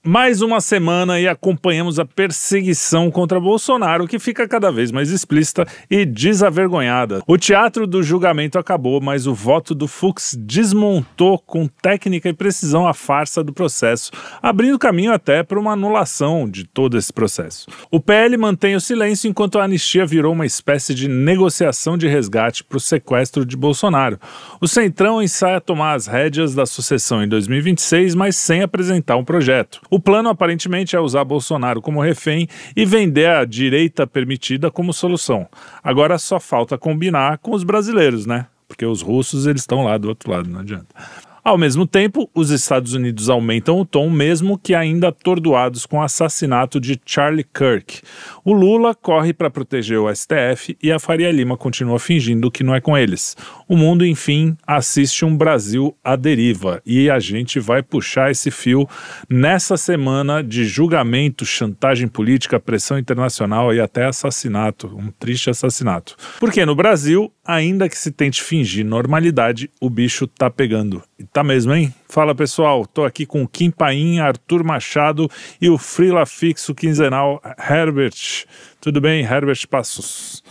Mais uma semana e acompanhamos a perseguição contra Bolsonaro, que fica cada vez mais explícita e desavergonhada. O teatro do julgamento acabou, mas o voto do Fux desmontou com técnica e precisão a farsa do processo, abrindo caminho até para uma anulação de todo esse processo. O PL mantém o silêncio enquanto a anistia virou uma espécie de negociação de resgate para o sequestro de Bolsonaro. O Centrão ensaia tomar as rédeas da sucessão em 2026, mas sem apresentar um projeto. O plano aparentemente é usar Bolsonaro como refém e vender a direita permitida como solução. Agora só falta combinar com os brasileiros, né? Porque os russos eles estão lá do outro lado, não adianta. Ao mesmo tempo, os Estados Unidos aumentam o tom, mesmo que ainda atordoados com o assassinato de Charlie Kirk. O Lula corre para proteger o STF e a Faria Lima continua fingindo que não é com eles. O mundo, enfim, assiste um Brasil à deriva e a gente vai puxar esse fio nessa semana de julgamento, chantagem política, pressão internacional e até assassinato, um triste assassinato. Porque no Brasil, ainda que se tente fingir normalidade, o bicho tá pegando. E tá mesmo, hein? Fala, pessoal, tô aqui com o Kim Paim, Arthur Machado e o frila fixo quinzenal Herbert. Tudo bem, Herbert Passos?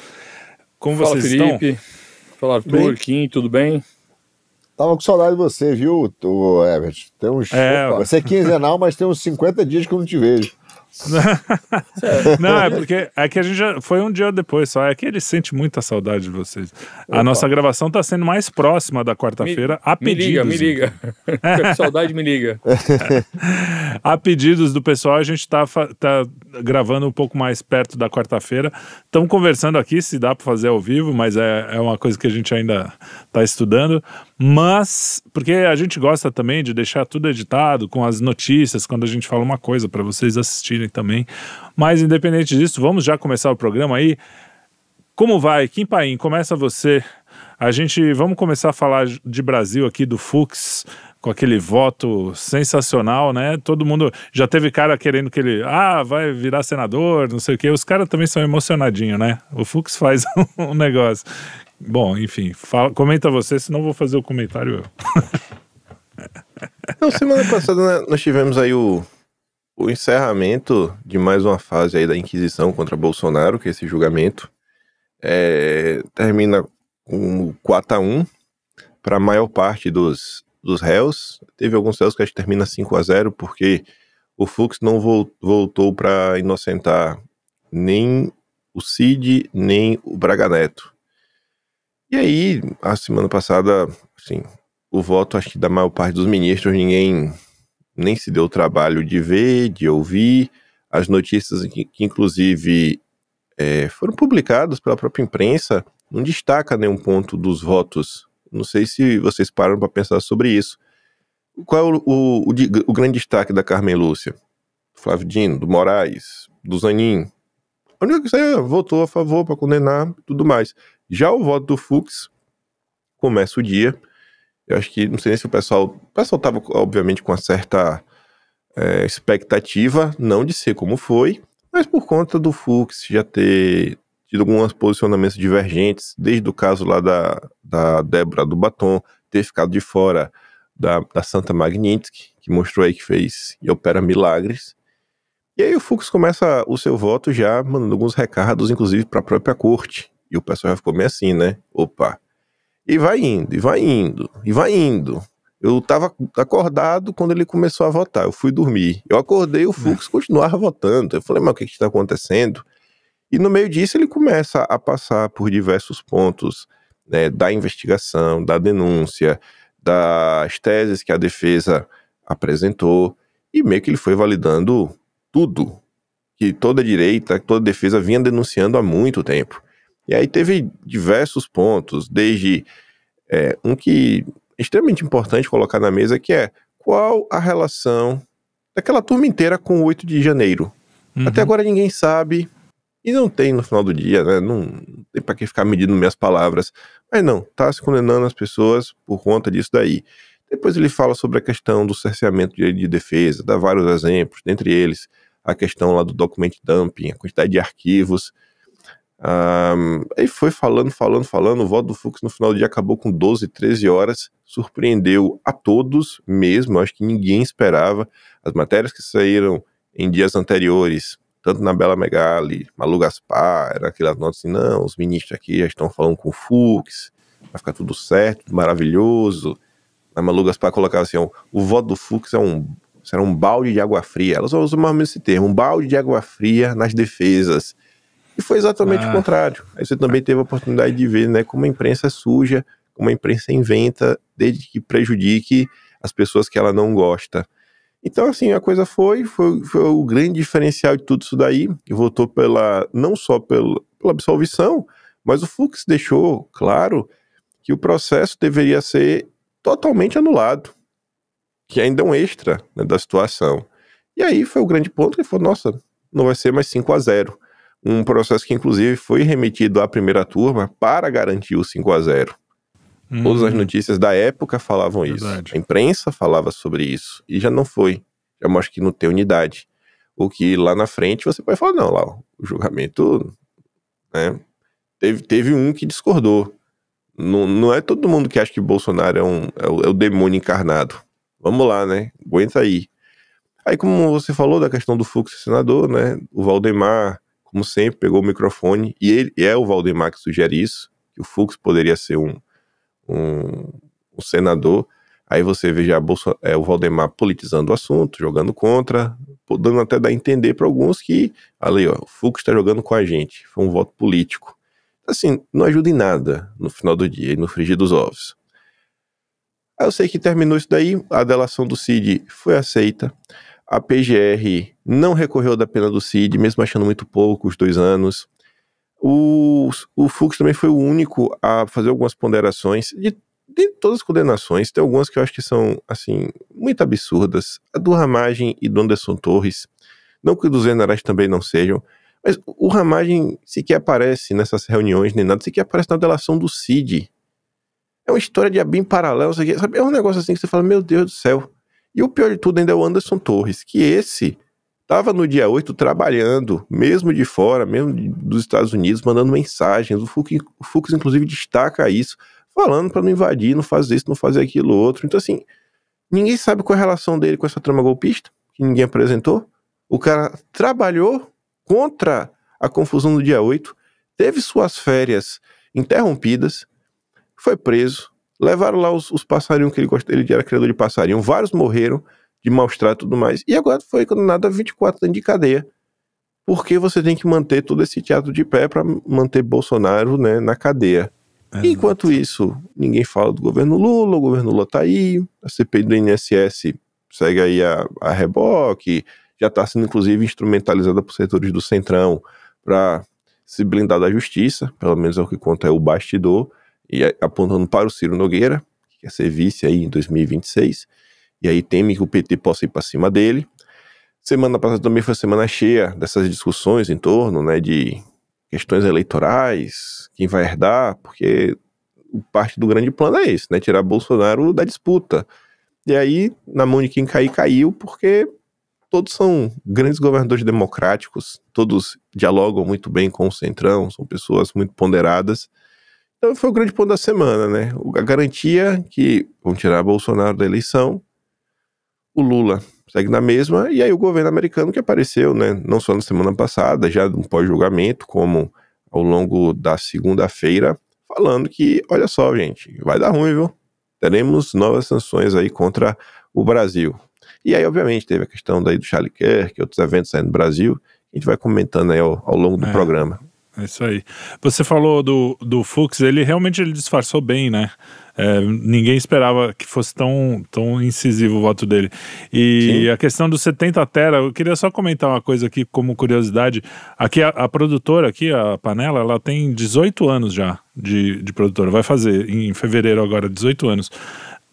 Como Fala, vocês Felipe. estão? Fala, Arthur, Kim, tudo bem? Tava com saudade de você, viu, Herbert? Tem uns... Você é quinzenal, mas tem uns 50 dias que eu não te vejo. Não, é porque é que a gente já foi um dia depois só, é que ele sente muita saudade de vocês. A nossa gravação tá sendo mais próxima da quarta-feira, a pedidos. Me liga. Fica com saudade, me liga. A pedidos do pessoal, a gente tá gravando um pouco mais perto da quarta-feira. Estamos conversando aqui se dá para fazer ao vivo, mas é uma coisa que a gente ainda tá estudando. Mas, porque a gente gosta também de deixar tudo editado, com as notícias, quando a gente fala uma coisa, para vocês assistirem também. Mas, independente disso, vamos já começar o programa aí. Como vai? Kim Paim, começa você. Vamos começar a falar de Brasil aqui, do Fux, com aquele voto sensacional, né? Todo mundo, já teve cara querendo que ele, vai virar senador, não sei o quê. Os caras também são emocionadinhos, né? O Fux faz um negócio. Bom, enfim, comenta você, senão eu vou fazer o comentário eu. Então, semana passada nós tivemos aí o encerramento de mais uma fase aí da Inquisição contra Bolsonaro, que é esse julgamento termina com 4-1 para a maior parte dos réus. Teve alguns réus que acho que termina 5-0, porque o Fux não voltou para inocentar nem o Cid, nem o Braga Neto. E aí, a semana passada, assim, o voto, acho que da maior parte dos ministros, ninguém nem se deu o trabalho de ver, de ouvir. As notícias que inclusive, foram publicadas pela própria imprensa, não destaca nenhum ponto dos votos. Não sei se vocês param para pensar sobre isso. Qual é o grande destaque da Carmen Lúcia? Do Flávio Dino, do Moraes, do Zanin? A única coisa votou a favor para condenar e tudo mais. Já o voto do Fux começa o dia. Eu acho que, não sei nem se o pessoal estava, obviamente, com uma certa expectativa, não de ser como foi, mas por conta do Fux já ter tido alguns posicionamentos divergentes, desde o caso lá da Débora do Batom, ter ficado de fora da Santa Magnitsky, que mostrou aí que fez e opera milagres. E aí o Fux começa o seu voto já mandando alguns recados, inclusive para a própria corte. E o pessoal já ficou meio assim, né? Opa. E vai indo, e vai indo, e vai indo. Eu tava acordado quando ele começou a votar. Eu fui dormir. Eu acordei, o Fux continuava votando. Eu falei, mas o que está acontecendo? E no meio disso ele começa a passar por diversos pontos, né, da investigação, da denúncia, das teses que a defesa apresentou. E meio que ele foi validando tudo que toda a direita, toda a defesa vinha denunciando há muito tempo. E aí teve diversos pontos, desde um que é extremamente importante colocar na mesa, que é qual a relação daquela turma inteira com o 8 de janeiro. Até agora ninguém sabe, e não tem no final do dia, né? Não tem pra que ficar medindo minhas palavras, mas não, tá se condenando as pessoas por conta disso daí. Depois ele fala sobre a questão do cerceamento de defesa, dá vários exemplos, dentre eles a questão lá do document dumping, a quantidade de arquivos. Aí foi falando, o voto do Fux no final do dia acabou com 12, 13 horas, surpreendeu a todos mesmo, acho que ninguém esperava. As matérias que saíram em dias anteriores, tanto na Bela Megali, Malu Gaspar, era aquelas notas assim, não, os ministros aqui já estão falando com o Fux, vai ficar tudo certo, maravilhoso. A Malu Gaspar colocava assim, o voto do Fux será um balde de água fria. Ela só usa mais ou menos esse termo, um balde de água fria nas defesas. E foi exatamente o contrário. Aí você também teve a oportunidade de ver, né, como a imprensa é suja, como a imprensa inventa, desde que prejudique as pessoas que ela não gosta. Então, assim, a coisa foi o grande diferencial de tudo isso daí, que votou não só pela absolvição, mas o Fux deixou claro que o processo deveria ser totalmente anulado, que ainda é um extra, né, da situação. E aí foi o grande ponto que ele falou, nossa, não vai ser mais 5-0. Um processo que, inclusive, foi remetido à primeira turma para garantir o 5-0. Todas as notícias da época falavam Verdade. isso. A imprensa falava sobre isso. E já não foi. Já mostra que não tem unidade. O que lá na frente você pode falar, não, lá o julgamento, né, teve um que discordou. Não é todo mundo que acha que Bolsonaro é o demônio encarnado. Vamos lá, né? Aguenta aí. Aí, como você falou da questão do Fux senador, né? O Valdemar, como sempre, pegou o microfone, e é o Valdemar que sugere isso, que o Fux poderia ser um senador. Aí você vê já o Valdemar politizando o assunto, jogando contra, dando até dar a entender para alguns que, ali, ó, o Fux está jogando com a gente, foi um voto político. Assim, não ajuda em nada no final do dia, e no frigir dos ovos. Aí eu sei que terminou isso daí, a delação do Cid foi aceita, a PGR não recorreu da pena do Cid, mesmo achando muito pouco, os 2 anos. O Fux também foi o único a fazer algumas ponderações. De todas as condenações, tem algumas que eu acho que são, assim, muito absurdas. A do Ramagem e do Anderson Torres. Não que o dos generais também não sejam, mas o Ramagem sequer aparece nessas reuniões, nem nada, sequer aparece na delação do Cid. É uma história de bem paralela, sabe? É um negócio assim que você fala, meu Deus do céu. E o pior de tudo ainda é o Anderson Torres, que esse estava no dia 8 trabalhando, mesmo de fora, mesmo dos Estados Unidos, mandando mensagens. O Fux inclusive destaca isso, falando para não invadir, não fazer isso, não fazer aquilo outro. Então assim, ninguém sabe qual é a relação dele com essa trama golpista, que ninguém apresentou. O cara trabalhou contra a confusão do dia 8, teve suas férias interrompidas, foi preso, levaram lá os passarinhos que ele gosta, ele era criador de passarinho, vários morreram de maus tratos e tudo mais, e agora foi condenado a 24 anos de cadeia, porque você tem que manter todo esse teatro de pé para manter Bolsonaro, né, na cadeia. E enquanto isso, ninguém fala do governo Lula, o governo Lula tá aí, a CPI do INSS segue aí a reboque, já está sendo inclusive instrumentalizada por setores do Centrão para se blindar da justiça, pelo menos é o que conta o bastidor, e apontando para o Ciro Nogueira, que quer ser vice aí em 2026, e aí teme que o PT possa ir para cima dele. Semana passada também foi semana cheia dessas discussões em torno, né, de questões eleitorais, quem vai herdar, porque parte do grande plano é esse, né, tirar Bolsonaro da disputa. E aí, na mão de quem cair, caiu, porque todos são grandes governadores democráticos, todos dialogam muito bem com o Centrão, são pessoas muito ponderadas. Então foi o grande ponto da semana, né? A garantia que vão tirar Bolsonaro da eleição, o Lula segue na mesma, e aí o governo americano que apareceu, né? Não só na semana passada, já no pós-julgamento, como ao longo da segunda-feira, falando que, olha só, gente, vai dar ruim, viu? Teremos novas sanções aí contra o Brasil. E aí, obviamente, teve a questão daí do Charlie Kirk, outros eventos saindo do Brasil, a gente vai comentando aí ao longo do programa. É isso aí. Você falou do Fux, ele disfarçou bem, né? Ninguém esperava que fosse tão incisivo o voto dele. E sim, a questão dos 70 tera, eu queria só comentar uma coisa aqui como curiosidade. Aqui a produtora, aqui, a Panela, ela tem 18 anos já de produtora. Vai fazer em fevereiro agora 18 anos.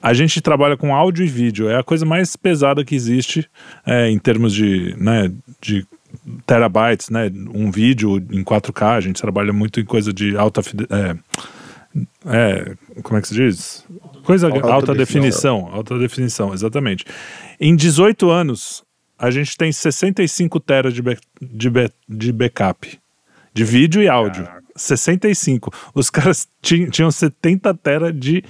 A gente trabalha com áudio e vídeo. É a coisa mais pesada que existe em termos de terabytes, né? Um vídeo em 4K, a gente trabalha muito em coisa de alta como é que se diz? Alta definição. Alta definição, exatamente. Em 18 anos, a gente tem 65 teras de backup, de vídeo e áudio. 65. Os caras tinham 70 teras de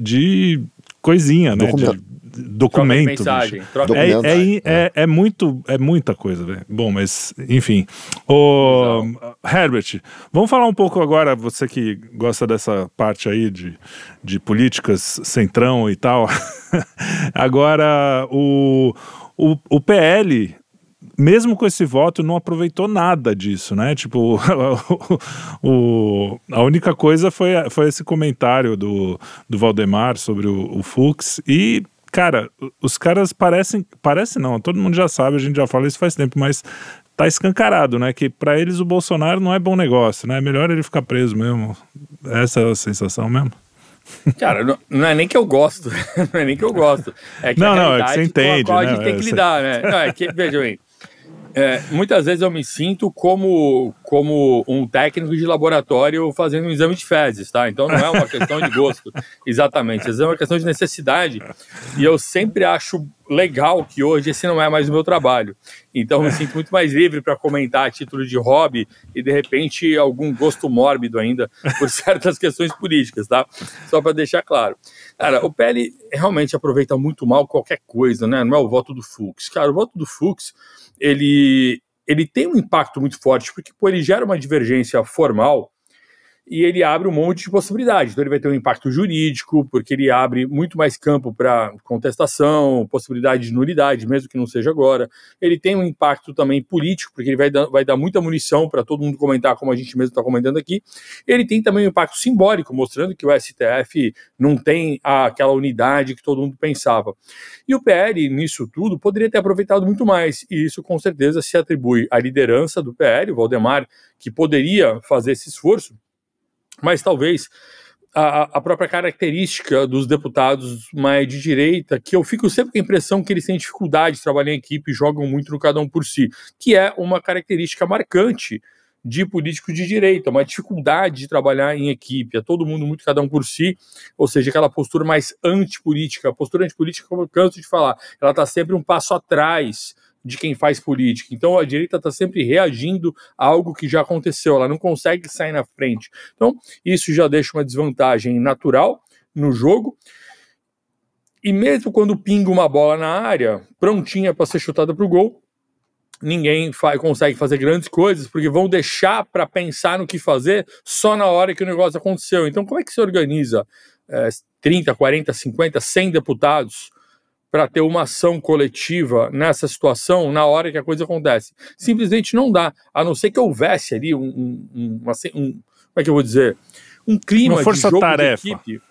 de coisinha, né? Documento. Mensagem, é muita coisa, velho. Bom, mas enfim. Herbert, vamos falar um pouco agora, você que gosta dessa parte aí de políticas, centrão e tal. Agora, o PL, mesmo com esse voto, não aproveitou nada disso, né? Tipo, a única coisa foi esse comentário do Valdemar sobre o Fux e, cara, os caras parece não, todo mundo já sabe, a gente já fala isso faz tempo, mas tá escancarado, né? Que pra eles o Bolsonaro não é bom negócio, né? É melhor ele ficar preso mesmo. Essa é a sensação mesmo. Cara, não é nem que eu gosto, não é nem que eu gosto. É que é que você entende, com a qual a gente tem que lidar, né? Não, é que, veja bem, muitas vezes eu me sinto como um técnico de laboratório fazendo um exame de fezes, tá? Então não é uma questão de gosto, exatamente. Às vezes é uma questão de necessidade. E eu sempre acho legal que hoje esse não é mais o meu trabalho. Então eu me sinto muito mais livre para comentar a título de hobby e, de repente, algum gosto mórbido ainda por certas questões políticas, tá? Só para deixar claro. Cara, o PL realmente aproveita muito mal qualquer coisa, né? Não é o voto do Fux. Cara, o voto do Fux, ele tem um impacto muito forte, porque ele gera uma divergência formal e ele abre um monte de possibilidades. Então ele vai ter um impacto jurídico, porque ele abre muito mais campo para contestação, possibilidade de nulidade, mesmo que não seja agora. Ele tem um impacto também político, porque ele vai dar muita munição para todo mundo comentar, como a gente mesmo está comentando aqui. Ele tem também um impacto simbólico, mostrando que o STF não tem aquela unidade que todo mundo pensava. E o PL, nisso tudo, poderia ter aproveitado muito mais, e isso com certeza se atribui à liderança do PL, o Valdemar, que poderia fazer esse esforço, mas talvez a própria característica dos deputados mais de direita, que eu fico sempre com a impressão que eles têm dificuldade de trabalhar em equipe e jogam muito no cada um por si, que é uma característica marcante de políticos de direita, uma dificuldade de trabalhar em equipe, é todo mundo muito cada um por si, ou seja, aquela postura mais antipolítica. A postura antipolítica, como eu canso de falar, ela está sempre um passo atrás de quem faz política. Então a direita está sempre reagindo a algo que já aconteceu, ela não consegue sair na frente. Então isso já deixa uma desvantagem natural no jogo, e mesmo quando pinga uma bola na área, prontinha para ser chutada para o gol, ninguém consegue fazer grandes coisas, porque vão deixar para pensar no que fazer só na hora que o negócio aconteceu. Então como é que se organiza 30, 40, 50, 100 deputados para ter uma ação coletiva nessa situação na hora que a coisa acontece? Simplesmente não dá, a não ser que houvesse ali como é que eu vou dizer? Um clima de jogo de equipe.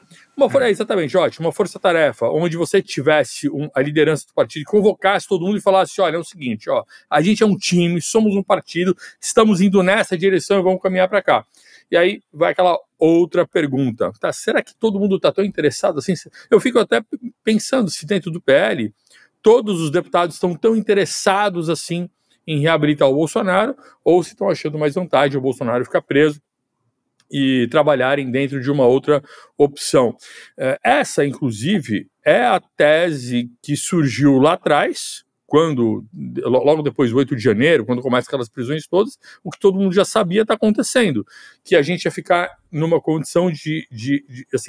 Exatamente, ótimo, uma força-tarefa, onde você tivesse a liderança do partido, convocasse todo mundo e falasse, olha, é o seguinte, a gente é um time, somos um partido, estamos indo nessa direção e vamos caminhar para cá. E aí vai aquela outra pergunta, tá? Será que todo mundo está tão interessado assim? Eu fico até pensando se dentro do PL todos os deputados estão tão interessados assim em reabilitar o Bolsonaro, ou se estão achando mais vantagem o Bolsonaro ficar preso e trabalharem dentro de uma outra opção. Essa, inclusive, é a tese que surgiu lá atrás, logo depois do 8 de janeiro, quando começam aquelas prisões todas, o que todo mundo já sabia está acontecendo, que a gente ia ficar numa condição de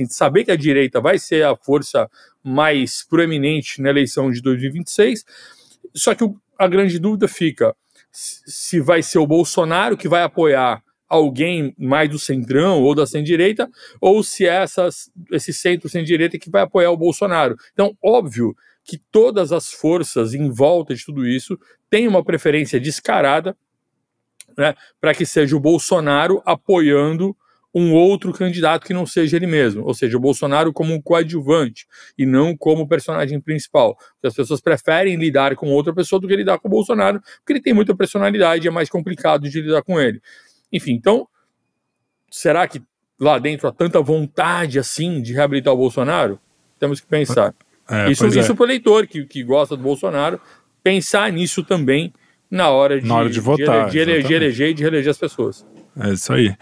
saber que a direita vai ser a força mais proeminente na eleição de 2026, só que a grande dúvida fica se vai ser o Bolsonaro que vai apoiar alguém mais do centrão ou da centro-direita, ou se é esse centro-centro-direita que vai apoiar o Bolsonaro. Então, óbvio que todas as forças em volta de tudo isso têm uma preferência descarada, né, para que seja o Bolsonaro apoiando um outro candidato que não seja ele mesmo, ou seja, o Bolsonaro como um coadjuvante e não como personagem principal. Porque as pessoas preferem lidar com outra pessoa do que lidar com o Bolsonaro, porque ele tem muita personalidade e é mais complicado de lidar com ele. Enfim, então, será que lá dentro há tanta vontade assim de reabilitar o Bolsonaro? Temos que pensar. Isso para o eleitor que gosta do Bolsonaro, pensar nisso também na hora de votar, de eleger e de reeleger as pessoas. É isso aí.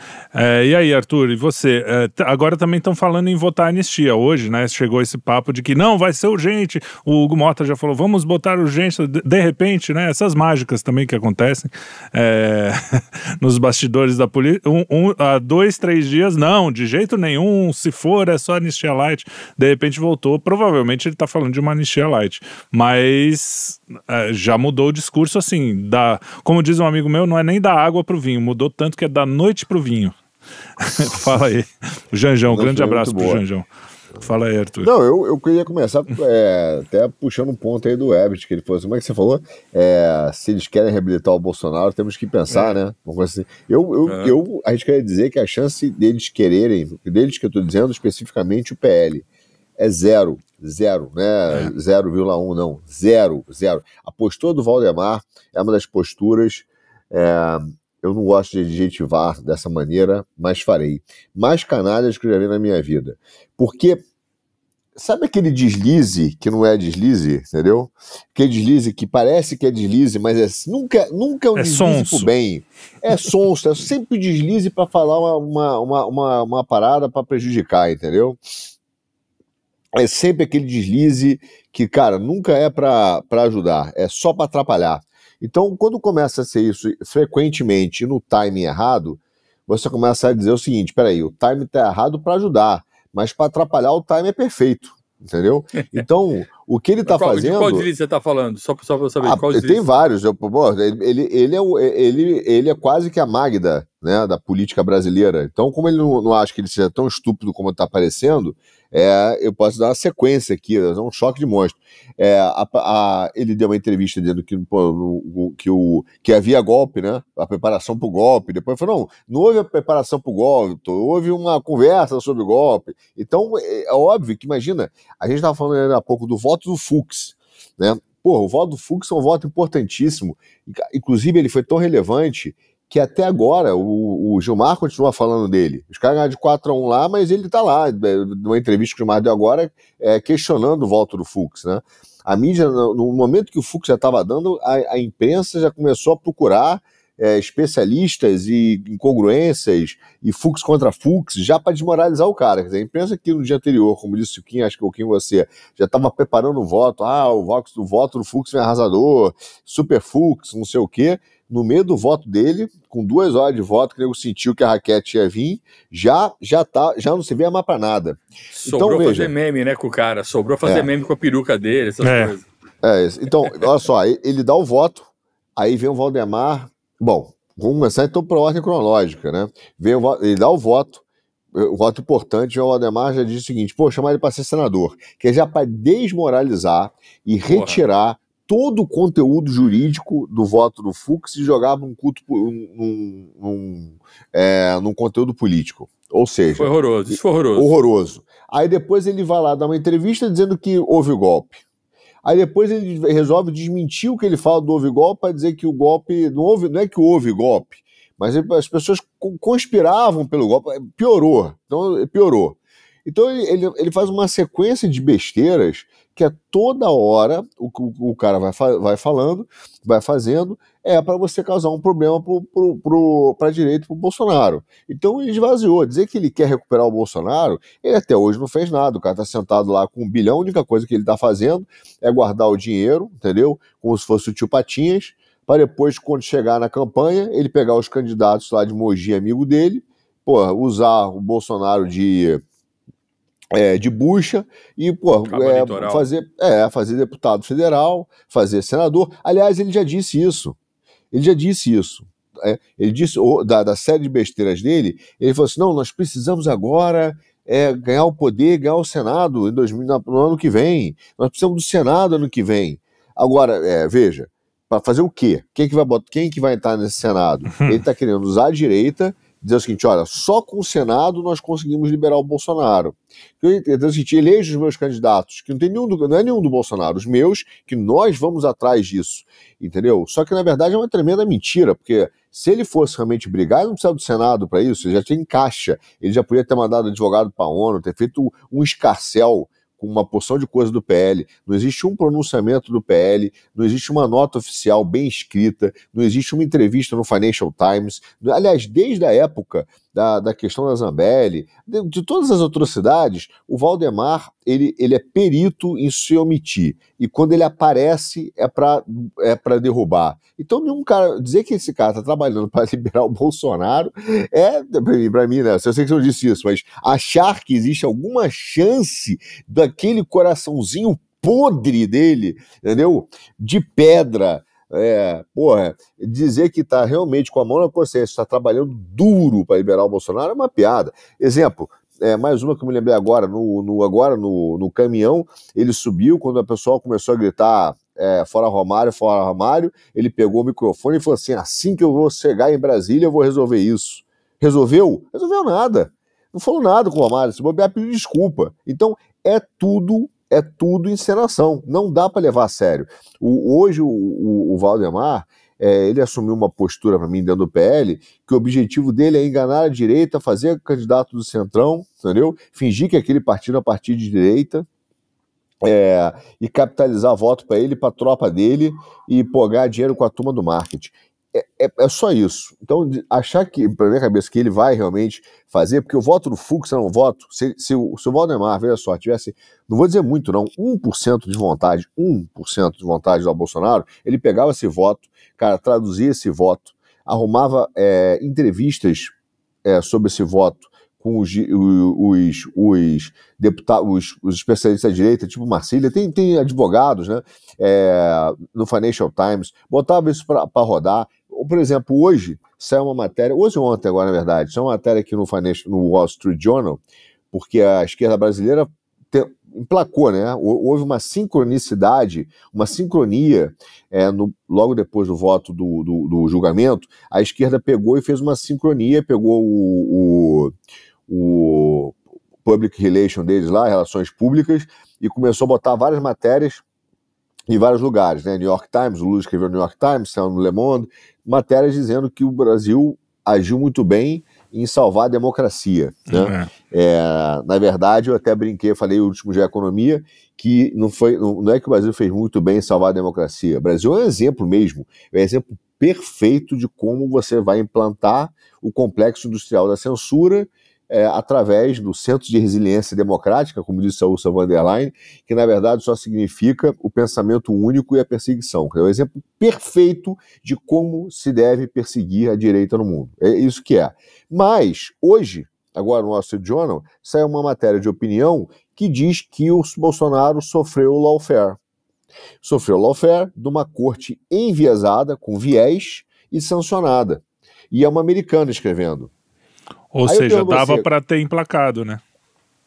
E aí, Arthur, e você? Agora também estão falando em votar anistia. Hoje, né, chegou esse papo de que não, vai ser urgente. O Hugo Mota já falou, vamos botar urgência. De repente, né, essas mágicas também que acontecem nos bastidores da polícia. Há 2, 3 dias, não, de jeito nenhum, se for, é só anistia light. De repente voltou. Provavelmente ele está falando de uma anistia light. Mas já mudou o discurso, assim, como diz um amigo meu, não é nem da água pro vinho, mudou tanto que é da noite pro vinho. Fala aí. O Janjão, um grande abraço pro Janjão. Fala aí, Arthur. Não, eu queria começar até puxando um ponto aí do Herbert, que ele falou assim, como é que você falou? Se eles querem reabilitar o Bolsonaro, temos que pensar, né? Uma coisa assim. A gente queria dizer que a chance deles quererem, deles que eu estou dizendo especificamente o PL, é zero, né? 0,1 não, zero. A postura do Valdemar é uma das posturas... Eu não gosto de adjetivar dessa maneira, mas farei. Mais canalhas que eu já vi na minha vida. Porque, sabe aquele deslize que não é deslize, entendeu? Aquele deslize que parece que é deslize, mas nunca é um deslize sonso. pro bem. É sonso, é sempre deslize para falar uma parada para prejudicar, entendeu? É sempre aquele deslize que, cara, nunca é para ajudar, é só para atrapalhar. Então, quando começa a ser isso frequentemente no timing errado, você começa a dizer o seguinte, peraí, o timing está errado para ajudar, mas para atrapalhar o timing é perfeito, entendeu? Então, o que ele está fazendo... De qual deslize você está falando? Só para eu saber, qual deslize? Tem vários. Ele é quase que a Magda, né, da política brasileira. Então, como ele não acha que ele seja tão estúpido como está parecendo, eu posso dar uma sequência aqui, um choque de monstro. Ele deu uma entrevista dizendo que havia golpe, né? A preparação para o golpe. Depois falou, não houve a preparação para o golpe, houve uma conversa sobre o golpe. Então, é óbvio que, imagina, a gente estava falando há pouco do voto do Fux, né? O voto do Fux é um voto importantíssimo. Inclusive, ele foi tão relevante que até agora o Gilmar continua falando dele. Os caras ganharam de 4-1 lá, mas ele está lá, numa entrevista que o Gilmar deu agora, questionando o voto do Fux, né? A mídia, no momento que o Fux já estava dando, a imprensa já começou a procurar especialistas e incongruências e Fux contra Fux, já para desmoralizar o cara. Quer dizer, a imprensa que no dia anterior, como disse o Kim, acho que o Kim você, já estava preparando o voto, o voto do Fux é arrasador, super Fux, não sei o quê. No meio do voto dele, com 2 horas de voto, que o nego sentiu que a raquete ia vir, já não se vê mais pra nada. Sobrou então, fazer meme, né, com o cara. Sobrou fazer meme com a peruca dele, essas coisas. Então, olha só, ele dá o voto, aí vem o Valdemar. Bom, vamos começar então por ordem cronológica, né? Ele dá o voto importante, o Valdemar já diz o seguinte, chamar ele para ser senador, que é já para desmoralizar e retirar todo o conteúdo jurídico do voto do Fux e jogar num conteúdo político. Ou seja... Isso foi horroroso. Horroroso. Aí depois ele vai lá dar uma entrevista dizendo que houve golpe. Aí depois ele resolve desmentir o que ele fala do houve golpe para dizer que o golpe... Não é que houve golpe, mas as pessoas conspiravam pelo golpe. Piorou. Então ele faz uma sequência de besteiras que toda hora o cara vai falando, vai fazendo, para você causar um problema para a direita e para o Bolsonaro. Então ele esvaziou. Dizer que ele quer recuperar o Bolsonaro, ele até hoje não fez nada. O cara está sentado lá com 1 bilhão, a única coisa que ele está fazendo é guardar o dinheiro, entendeu? Como se fosse o tio Patinhas, para depois, quando chegar na campanha, ele pegar os candidatos lá de Mogi, amigo dele, usar o Bolsonaro de bucha e fazer deputado federal, fazer senador. Aliás, ele já disse isso. Ele disse, da série de besteiras dele, ele falou assim, não, nós precisamos agora ganhar o poder, ganhar o Senado no ano que vem. Nós precisamos do Senado ano que vem. Agora, veja, para fazer o quê? Quem que vai entrar nesse Senado? Ele está querendo usar a direita, dizer o seguinte, olha, só com o Senado nós conseguimos liberar o Bolsonaro. Então, o seguinte, eleja os meus candidatos, que não é nenhum do Bolsonaro, os meus, que nós vamos atrás disso, entendeu? Só que, na verdade, é uma tremenda mentira, porque se ele fosse realmente brigar, ele não precisava do Senado para isso, ele já tinha em caixa, ele já podia ter mandado advogado para a ONU, ter feito um escarcéu com uma porção de coisa do PL, não existe um pronunciamento do PL, não existe uma nota oficial bem escrita, não existe uma entrevista no Financial Times. Aliás, desde a época da questão da Zambelli, de todas as atrocidades, o Valdemar ele é perito em se omitir. E quando ele aparece, é para derrubar. Então, nenhum cara, dizer que esse cara está trabalhando para liberar o Bolsonaro para mim, né? Eu sei que você não disse isso, mas achar que existe alguma chance daquele coraçãozinho podre dele, entendeu? De pedra. Dizer que está realmente com a mão na consciência, está trabalhando duro para liberar o Bolsonaro é uma piada. Exemplo, mais uma que eu me lembrei agora, no caminhão, ele subiu, quando a pessoa começou a gritar fora Romário, ele pegou o microfone e falou assim que eu vou chegar em Brasília eu vou resolver isso. Resolveu? Resolveu nada. Não falou nada com o Romário, se bobear pediu desculpa. Então é tudo encenação, não dá para levar a sério. Hoje o Valdemar, ele assumiu uma postura para mim dentro do PL, que o objetivo dele é enganar a direita, fazer candidato do Centrão, entendeu? Fingir que aquele partido é um partido de direita, e capitalizar voto para ele, para a tropa dele, e ganhar dinheiro com a turma do marketing. É só isso. Então, achar que, pra minha cabeça, que ele vai realmente fazer, porque o voto do Fux era um voto, se o Valdemar, veja só, tivesse, não vou dizer muito não, 1% de vontade do Bolsonaro, ele pegava esse voto, cara, traduzia esse voto, arrumava entrevistas sobre esse voto com os deputados, os especialistas da direita, tipo Marcília, tem advogados, né, no Financial Times, botava isso para rodar. Por exemplo, hoje saiu uma matéria, hoje ou ontem agora, na verdade, saiu uma matéria aqui no Wall Street Journal, porque a esquerda brasileira emplacou, né? Houve uma sincronicidade, uma sincronia logo depois do voto do julgamento, a esquerda pegou e fez uma sincronia, pegou o public relation deles lá, relações públicas, e começou a botar várias matérias em vários lugares, né? New York Times, o Lula escreveu no New York Times, saiu no Le Monde, matérias dizendo que o Brasil agiu muito bem em salvar a democracia, né? Na verdade, eu até brinquei, falei no último Dia da Economia, que não é que o Brasil fez muito bem em salvar a democracia. O Brasil é um exemplo mesmo, é um exemplo perfeito de como você vai implantar o complexo industrial da censura através do Centro de Resiliência Democrática, como disse a Ursula von der Leyen, que na verdade só significa o pensamento único e a perseguição. É o exemplo perfeito de como se deve perseguir a direita no mundo. É isso que é. Mas, hoje, agora no Wall Street Journal, saiu uma matéria de opinião que diz que o Bolsonaro sofreu lawfare. Sofreu lawfare de uma corte enviesada, com viés e sancionada. E é uma americana escrevendo. Ou seja, dava para ter emplacado, né?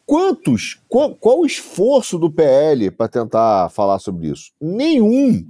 Qual o esforço do PL para tentar falar sobre isso? Nenhum.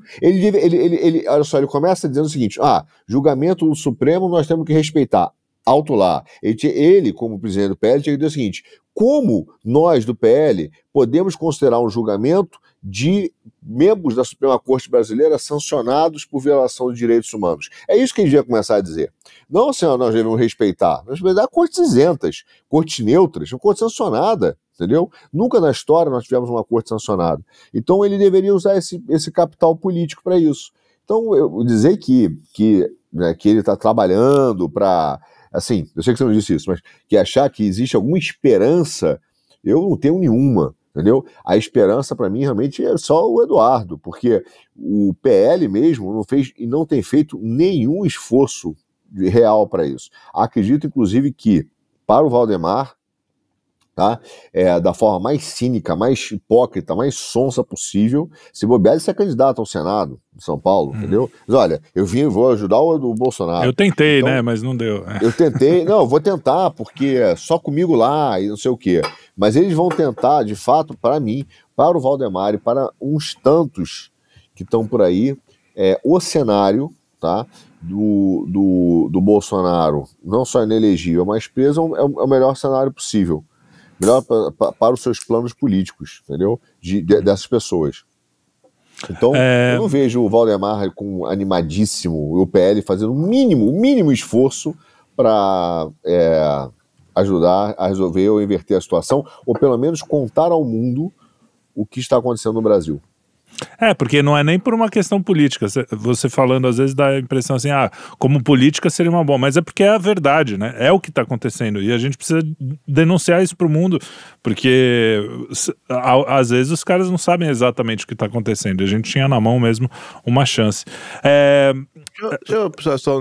Olha só, ele começa dizendo o seguinte: julgamento do Supremo nós temos que respeitar. Alto lá. Ele, como presidente do PL, tinha que dizer o seguinte: como nós do PL podemos considerar um julgamento de membros da Suprema Corte Brasileira sancionados por violação de direitos humanos? É isso que a gente ia começar a dizer. Não, senhor, nós devemos respeitar. Nós devemos dar cortes isentas, cortes neutras, uma corte sancionada, entendeu? Nunca na história nós tivemos uma corte sancionada. Então ele deveria usar esse capital político para isso. Então, eu dizer que ele está trabalhando para... Assim, eu sei que você não disse isso, mas que achar que existe alguma esperança, eu não tenho nenhuma, entendeu? A esperança para mim realmente é só o Eduardo, porque o PL mesmo não fez e não tem feito nenhum esforço real para isso. Acredito, inclusive, que para o Valdemar, tá, da forma mais cínica, mais hipócrita, mais sonsa possível, se bobear, ele ser candidato ao Senado de São Paulo, entendeu? Mas olha, vou ajudar o Bolsonaro. Eu tentei, então, né, mas não deu. Eu tentei, não, vou tentar, porque só comigo lá e não sei o quê. Mas eles vão tentar, de fato, para mim, para o Valdemar e para uns tantos que estão por aí, o cenário, tá, do Bolsonaro, não só inelegível, mas preso, é o melhor cenário possível. Melhor para os seus planos políticos, entendeu? Dessas pessoas. Então, eu não vejo o Valdemar animadíssimo, o PL fazendo o mínimo esforço para ajudar a resolver ou inverter a situação, ou pelo menos contar ao mundo o que está acontecendo no Brasil. Porque não é nem por uma questão política. Você falando, às vezes, dá a impressão assim, como política seria uma boa, mas é porque é a verdade, né? É o que está acontecendo. E a gente precisa denunciar isso para o mundo, porque às vezes os caras não sabem exatamente o que está acontecendo. A gente tinha na mão mesmo uma chance. Deixa eu precisar só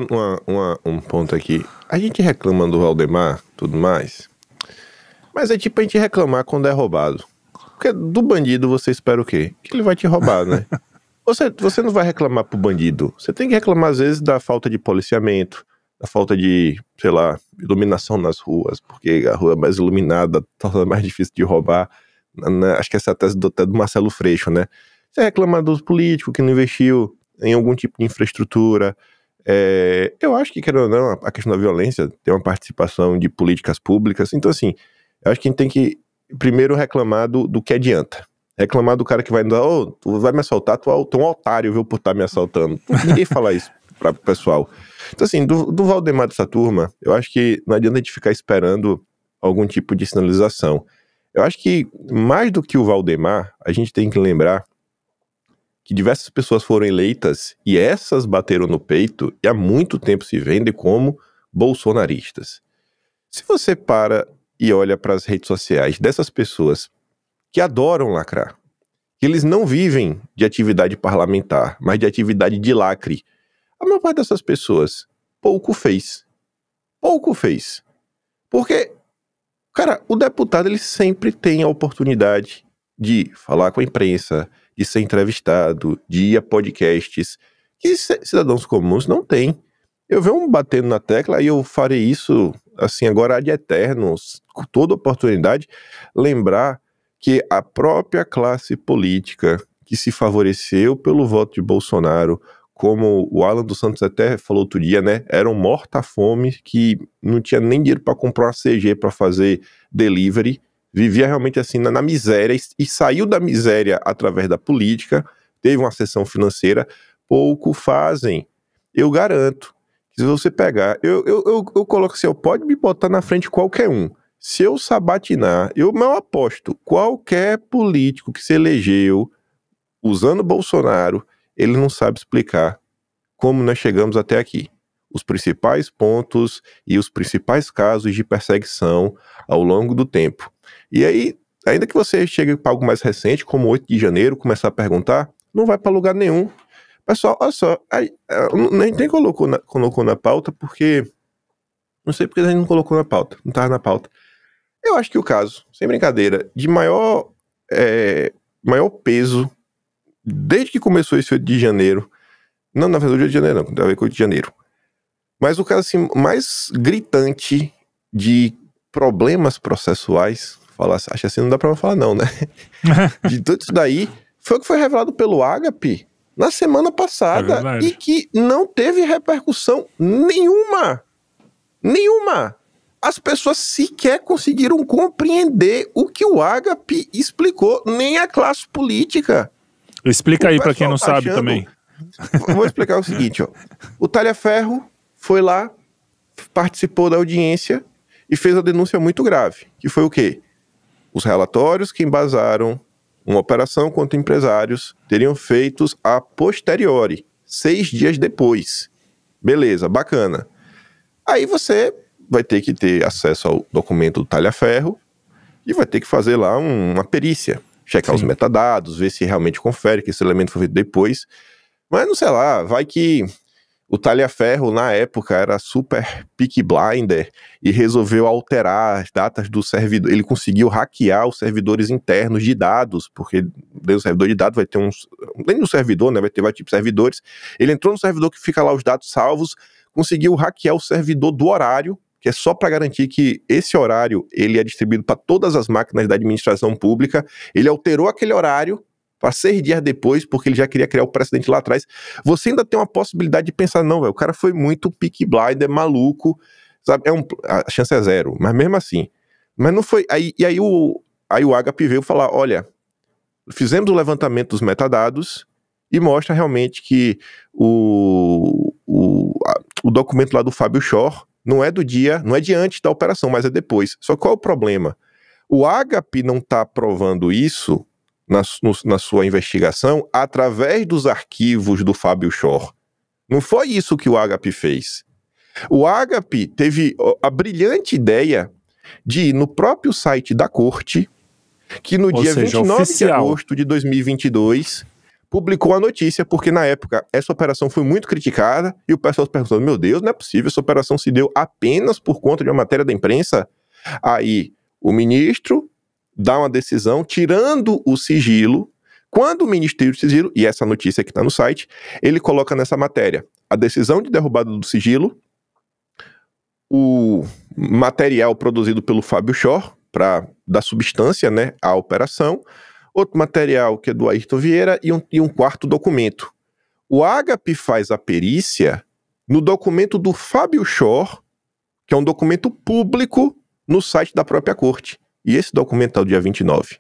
um ponto aqui. A gente reclama do Valdemar, tudo mais, mas é tipo a gente reclamar quando é roubado. Porque do bandido você espera o quê? Que ele vai te roubar, né? Você não vai reclamar pro bandido. Você tem que reclamar, às vezes, da falta de policiamento, da falta de, sei lá, iluminação nas ruas, porque a rua mais iluminada torna mais difícil de roubar. Acho que essa é a tese até do Marcelo Freixo, né? Você reclama dos políticos que não investiu em algum tipo de infraestrutura. Eu acho que, querendo ou não, a questão da violência tem uma participação de políticas públicas. Então, assim, eu acho que a gente tem que primeiro reclamar do que adianta. Reclamar do cara que vai dar, tu vai me assaltar, tu é um otário, viu, por estar me assaltando. Ninguém fala isso para o pessoal. Então, assim, do Valdemar dessa turma, eu acho que não adianta a gente ficar esperando algum tipo de sinalização. Eu acho que, mais do que o Valdemar, a gente tem que lembrar que diversas pessoas foram eleitas e essas bateram no peito e há muito tempo se vendem como bolsonaristas. Se você para e olha para as redes sociais dessas pessoas que adoram lacrar, que eles não vivem de atividade parlamentar, mas de atividade de lacre, a maior parte dessas pessoas pouco fez. Pouco fez. Porque, cara, o deputado ele sempre tem a oportunidade de falar com a imprensa, de ser entrevistado, de ir a podcasts, que cidadãos comuns não têm. Eu venho batendo na tecla e eu farei isso, assim, agora ad eternos, com toda oportunidade, lembrar que a própria classe política que se favoreceu pelo voto de Bolsonaro, como o Alan dos Santos até falou outro dia, né, era um morta-fome que não tinha nem dinheiro para comprar uma CG para fazer delivery, vivia realmente assim na miséria e saiu da miséria através da política, teve uma ascensão financeira, pouco fazem. Eu garanto. Se você pegar, eu coloco assim, pode me botar na frente qualquer um. Se eu sabatinar, eu aposto, qualquer político que se elegeu usando Bolsonaro, ele não sabe explicar como nós chegamos até aqui. Os principais pontos e os principais casos de perseguição ao longo do tempo. E aí, ainda que você chegue para algo mais recente, como 8 de janeiro, começar a perguntar, não vai para lugar nenhum. Pessoal, olha só, a gente nem colocou na pauta porque... Não sei porque a gente não colocou na pauta, não estava na pauta. Eu acho que o caso, sem brincadeira, de maior peso, desde que começou esse 8 de janeiro, não, na verdade, 8 de janeiro não, tem a ver com 8 de janeiro, mas o caso assim, mais gritante de problemas processuais, acho assim, não dá pra falar não, né? De tudo isso daí, foi o que foi revelado pelo Agape na semana passada e que não teve repercussão nenhuma. As pessoas sequer conseguiram compreender o que o Agape explicou, nem a classe política. Explica aí pra quem não sabe também. Vou explicar o seguinte, ó. O Talhaferro foi lá, participou da audiência e fez uma denúncia muito grave, que foi o quê? Os relatórios que embasaram uma operação contra empresários teriam feitos a posteriori, 6 dias depois. Beleza, bacana. Aí você vai ter que ter acesso ao documento do Talhaferro e vai ter que fazer lá uma perícia, checar os metadados, ver se realmente confere que esse elemento foi feito depois. Mas não sei lá, vai que o Talhaferro na época era super Peaky Blinder e resolveu alterar as datas do servidor. Ele conseguiu hackear os servidores internos de dados, porque dentro do servidor de dados vai ter dentro do servidor, né, vai ter vários tipos de servidores. Ele entrou no servidor que fica lá os dados salvos, conseguiu hackear o servidor do horário, que é só para garantir que esse horário ele é distribuído para todas as máquinas da administração pública. Ele alterou aquele horário para 6 dias depois, porque ele já queria criar o precedente lá atrás. Você ainda tem uma possibilidade de pensar, não, velho, o cara foi muito Peaky Blinder, maluco, sabe? A chance é 0, mas mesmo assim. Mas não foi. Aí o Agape veio falar, olha, fizemos o levantamento dos metadados e mostra realmente que o documento lá do Fábio Shor não é de antes da operação, mas é depois. Só qual é o problema? O Agape não está provando isso na sua investigação através dos arquivos do Fábio Shor. Não foi isso que o Agape fez. O Agape teve a brilhante ideia de ir no próprio site da corte, que no dia 29 de agosto de 2022 publicou a notícia, porque na época essa operação foi muito criticada e o pessoal se perguntando, meu Deus, não é possível, essa operação se deu apenas por conta de uma matéria da imprensa? Aí o ministro dá uma decisão tirando o sigilo. Quando o ministro tira o sigilo, e essa notícia que está no site, ele coloca nessa matéria a decisão de derrubada do sigilo, o material produzido pelo Fábio Shor, para dar substância, né, à operação, outro material que é do Ayrton Vieira e um quarto documento. O Agape faz a perícia no documento do Fábio Shor, que é um documento público no site da própria corte. E esse documento é o dia 29,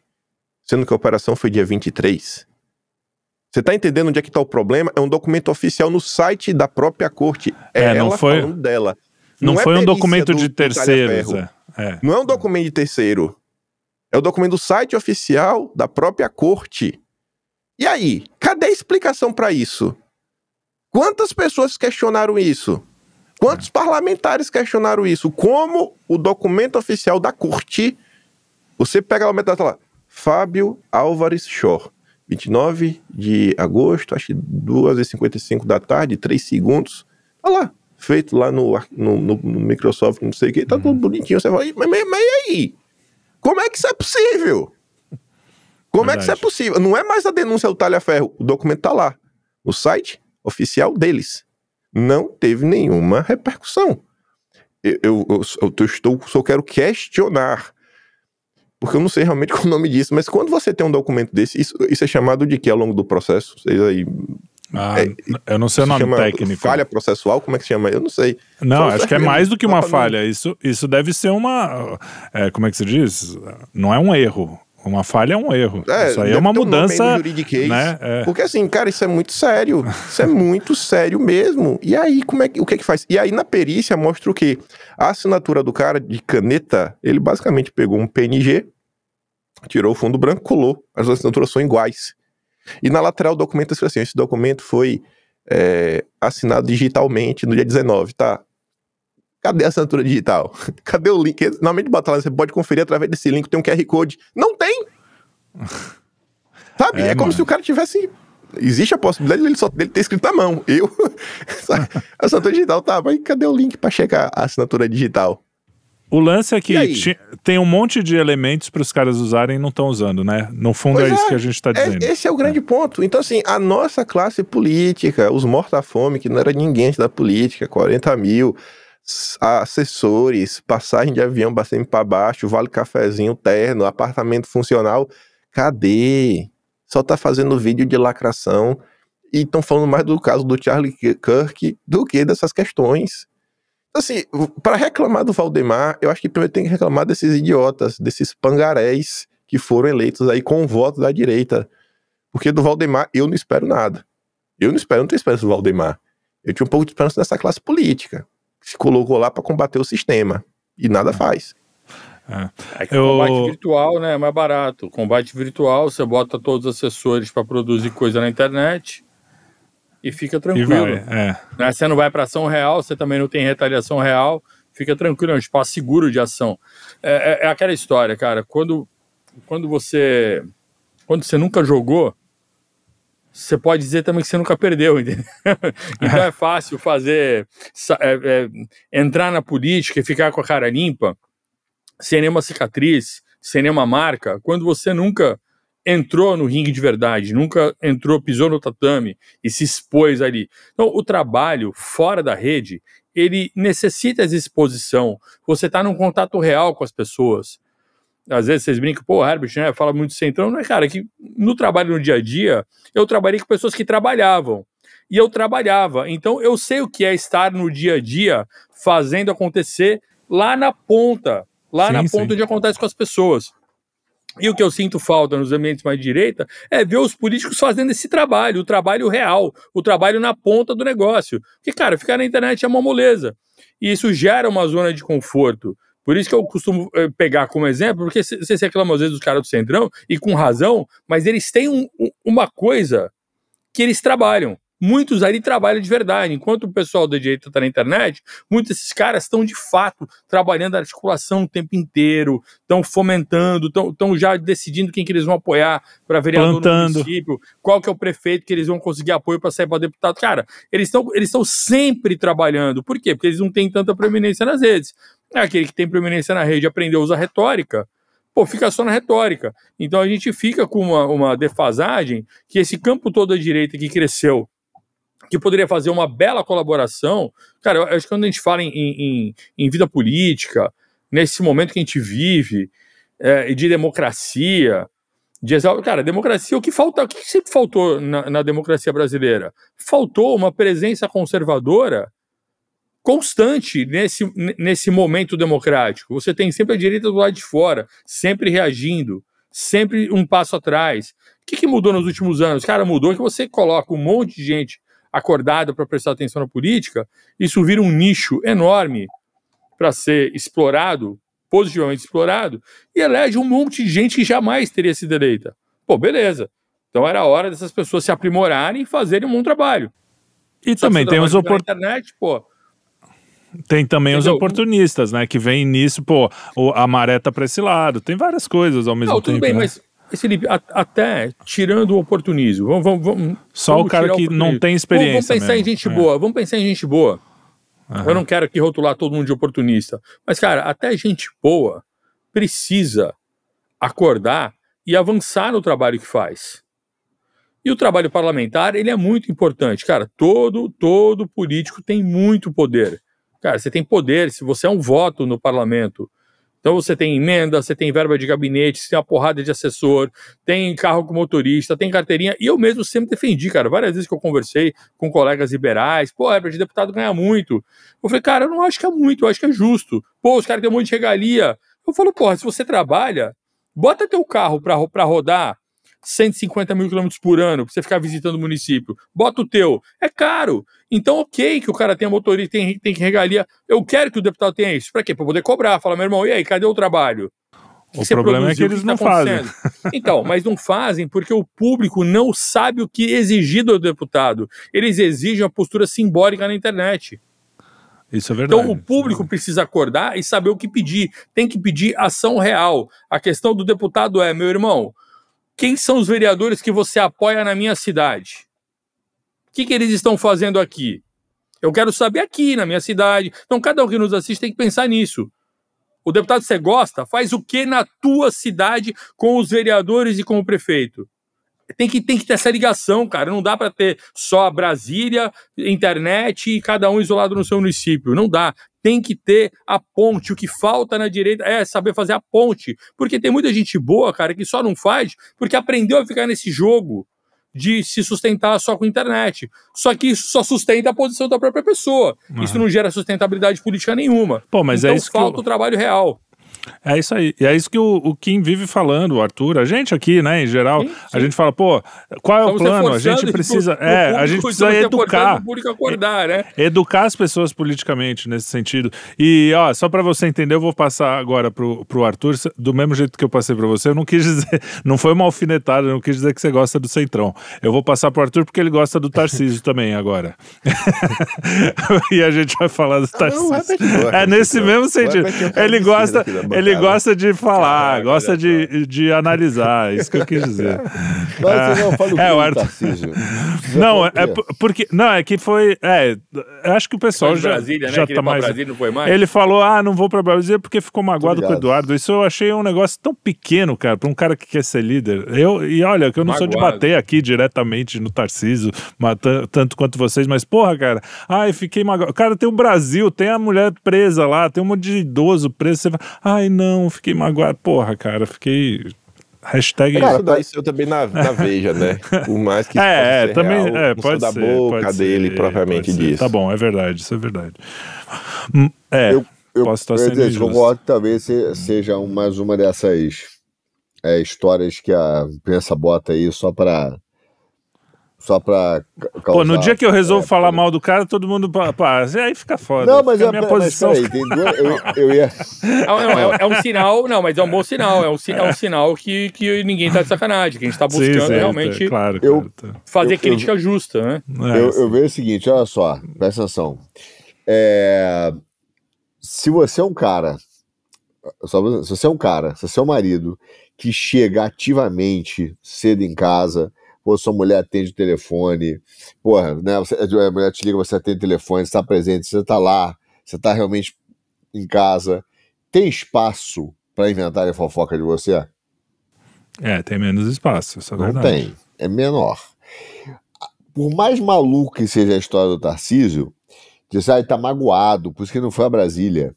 sendo que a operação foi dia 23. Você tá entendendo onde é que tá o problema? É um documento oficial no site da própria corte. Ela falando dela. Não foi um documento de terceiros. Não é um documento de terceiro. É o documento do site oficial da própria corte. E aí, cadê a explicação para isso? Quantas pessoas questionaram isso? Quantos parlamentares questionaram isso? Como o documento oficial da corte, você pega lá, metade lá, Fábio Álvares Shor, 29 de agosto, acho que 2h55 da tarde, 3 segundos, tá lá, feito lá no Microsoft, não sei o que, tá tudo bonitinho. Você fala, mas e aí? Como é que isso é possível? Como é que isso é possível? Não é mais a denúncia do Talhaferro, o documento tá lá, no site oficial deles. Não teve nenhuma repercussão. Eu só quero questionar, porque eu não sei realmente qual é o nome disso, mas quando você tem um documento desse, isso é chamado de quê ao longo do processo? Vocês aí... eu não sei o nome técnico. Falha processual? Como é que se chama? Eu não sei. Não, acho que é mais do que uma falha. Isso deve ser uma... como é que se diz? Não é um erro. Uma falha é um erro. Isso aí é uma mudança, né? Porque assim, cara, isso é muito sério. Isso é muito sério mesmo. E aí, o que é que faz? E aí, na perícia, mostra o quê? A assinatura do cara, de caneta, ele basicamente pegou um PNG, tirou o fundo branco, colou. As assinaturas são iguais. E na lateral do documento, assim, esse documento foi assinado digitalmente no dia 19, tá? Cadê a assinatura digital? Cadê o link? Normalmente bota lá, você pode conferir através desse link, tem um QR Code. Não tem! Sabe? É como se o cara tivesse... Existe a possibilidade dele ter escrito à mão. A assinatura digital, tá, mas cadê o link pra checar a assinatura digital? O lance é que tem um monte de elementos para os caras usarem e não estão usando, né? No fundo é isso que a gente está dizendo. Esse é o grande ponto. Então, assim, a nossa classe política, os morta-fome, que não era ninguém da política, 40 mil... assessores, passagem de avião pra cima e pra baixo, vale cafezinho, terno, apartamento funcional, cadê? Só tá fazendo vídeo de lacração e estão falando mais do caso do Charlie Kirk do que dessas questões. Assim, para reclamar do Valdemar, eu acho que primeiro tem que reclamar desses idiotas, desses pangarés que foram eleitos aí com o voto da direita, porque do Valdemar eu não espero nada. Eu não tenho esperança do Valdemar. Eu tinha um pouco de esperança dessa classe política. Se colocou lá para combater o sistema e nada faz. Combate virtual, né, é mais barato. Combate virtual, você bota todos os assessores para produzir coisa na internet e fica tranquilo. Né? Você não vai para ação real, você também não tem retaliação real, fica tranquilo, é um espaço seguro de ação. É aquela história, cara, quando você nunca jogou, você pode dizer também que você nunca perdeu, entendeu? Então é fácil entrar na política e ficar com a cara limpa, sem nenhuma cicatriz, sem nenhuma marca, quando você nunca entrou no ringue de verdade, nunca pisou no tatame e se expôs ali. Então o trabalho fora da rede, ele necessita de exposição. Você está num contato real com as pessoas. Às vezes vocês brincam, pô, Herbert, né, fala muito centrão, não é, cara, que no trabalho, no dia a dia, eu trabalhei com pessoas que trabalhavam, e eu trabalhava, então eu sei o que é estar no dia a dia, fazendo acontecer lá na ponta, onde acontece com as pessoas. E o que eu sinto falta nos ambientes mais de direita é ver os políticos fazendo esse trabalho, o trabalho real, o trabalho na ponta do negócio. Porque, cara, ficar na internet é uma moleza, e isso gera uma zona de conforto, Por isso que eu costumo pegar como exemplo, porque vocês reclamam às vezes dos caras do Centrão, e com razão, mas eles têm uma coisa que eles trabalham. Muitos ali trabalham de verdade, enquanto o pessoal da direita está na internet, muitos desses caras estão de fato trabalhando a articulação o tempo inteiro, estão fomentando, estão já decidindo quem que eles vão apoiar para vereador no município, qual que é o prefeito que eles vão conseguir apoio para sair para deputado. Cara, eles estão sempre trabalhando. Por quê? Porque eles não têm tanta proeminência nas redes. Aquele que tem proeminência na rede aprendeu a usar retórica, pô, fica só na retórica. Então a gente fica com uma defasagem que esse campo todo da direita que cresceu, que poderia fazer uma bela colaboração. Cara, eu acho que quando a gente fala em vida política, nesse momento que a gente vive, de democracia, cara, democracia, o que sempre faltou na democracia brasileira? Faltou uma presença conservadora constante nesse momento democrático. Você tem sempre a direita do lado de fora, sempre reagindo, sempre um passo atrás. O que mudou nos últimos anos? Cara, mudou que você coloca um monte de gente acordada para prestar atenção na política, isso vira um nicho enorme para ser explorado, positivamente explorado, e elege um monte de gente que jamais teria sido eleita. Pô, beleza. Então era hora dessas pessoas se aprimorarem e fazerem um bom trabalho. E também tem os internet, pô. Tem também os oportunistas, né, que vêm nisso, pô, a maré tá para esse lado, tem várias coisas ao mesmo tempo. Tudo bem, né? Mas Felipe, até tirando o oportunismo, só o cara que não tem experiência. Vamos pensar em gente boa. Vamos pensar em gente boa. Eu não quero aqui rotular todo mundo de oportunista. Mas, cara, até gente boa precisa acordar e avançar no trabalho que faz. E o trabalho parlamentar, ele é muito importante. Cara, todo político tem muito poder. Cara, você tem poder se você é um voto no parlamento. Então você tem emenda, você tem verba de gabinete, você tem uma porrada de assessor, tem carro com motorista, tem carteirinha. E eu mesmo sempre defendi, cara, várias vezes que eu conversei com colegas liberais, pô, de deputado ganha muito. Eu falei, cara, eu não acho que é muito, eu acho que é justo. Pô, os caras têm um monte de regalia. Eu falo, porra, se você trabalha, bota teu carro pra rodar 150 mil quilômetros por ano pra você ficar visitando o município. Bota o teu. É caro. Então, ok que o cara tenha motorista, tem que regalia. Eu quero que o deputado tenha isso. Pra quê? Pra poder cobrar. Fala, meu irmão, e aí, cadê o trabalho? O problema é que eles não fazem. Então, mas não fazem porque o público não sabe o que exigir do deputado. Eles exigem uma postura simbólica na internet. Isso é verdade. Então o público precisa acordar e saber o que pedir. Tem que pedir ação real. A questão do deputado é, meu irmão, quem são os vereadores que você apoia na minha cidade? O que eles estão fazendo aqui? Eu quero saber aqui, na minha cidade. Então, cada um que nos assiste tem que pensar nisso. O deputado que você gosta faz o que na tua cidade com os vereadores e com o prefeito? Tem que ter essa ligação, cara. Não dá para ter só Brasília, internet e cada um isolado no seu município. Não dá. Tem que ter a ponte. O que falta na direita é saber fazer a ponte. Porque tem muita gente boa, cara, que só não faz porque aprendeu a ficar nesse jogo de se sustentar só com internet. Só que isso só sustenta a posição da própria pessoa. Isso não gera sustentabilidade política nenhuma. Pô, mas então é isso falta o trabalho real. É isso aí. E é isso que o Kim vive falando, o Arthur, a gente aqui, né, em geral, sim. A gente fala, pô, qual é o plano? A gente precisa, a gente precisa educar. Acordar, né? Educar as pessoas politicamente nesse sentido. E, ó, só pra você entender, eu vou passar agora pro Arthur, do mesmo jeito que eu passei pra você, eu não quis dizer, não foi uma alfinetada, eu não quis dizer que você gosta do Centrão. Eu vou passar pro Arthur porque ele gosta do Tarcísio também agora. E a gente vai falar do Tarcísio. É nesse mesmo sentido. Ele gosta de falar, gosta de analisar, isso que eu quis dizer. Mas não, fala o Tarcísio. Não, porque. Não, é que foi. Eu acho que o pessoal Brasília, já né? tá mais. Brasília, não foi mais. Ele falou, não vou pra Brasília porque ficou magoado com o Eduardo. Isso eu achei um negócio tão pequeno, cara, pra um cara que quer ser líder. E olha, que eu não sou de bater aqui diretamente no Tarcísio, tanto quanto vocês, mas porra, cara, fiquei magoado. Cara, tem o Brasil, tem a mulher presa lá, tem um monte de idoso preso. Você fala, não, fiquei magoado. Porra, cara, fiquei. Hashtag. Cara, isso eu também na Veja, né? Por mais que isso possa ser também, real, pode da ser, boca dele propriamente disso. Tá bom, é verdade, isso é verdade. Eu posso estar sendo injusto. Concordo que talvez seja mais uma dessas histórias que a imprensa bota aí só para Só pra causar... Pô, no dia que eu resolvo falar mal do cara, todo mundo... Pá, aí fica foda. Não, mas a minha posição... Mas peraí, tem duas... eu ia... É um sinal, não, mas é um bom sinal. É um sinal que ninguém tá de sacanagem, que a gente tá buscando realmente claro, fazer crítica justa, né? Eu vejo o seguinte, olha só, presta atenção. Se você é um cara, se você é um marido que chega ativamente cedo em casa, pô, sua mulher atende o telefone, porra, né, a mulher te liga, você atende o telefone, você está presente, você está lá, você está realmente em casa, tem espaço para inventar a fofoca de você? Tem menos espaço, isso é verdade. Não tem, é menor. Por mais maluco que seja a história do Tarcísio, diz, ele tá magoado, por isso que não foi a Brasília.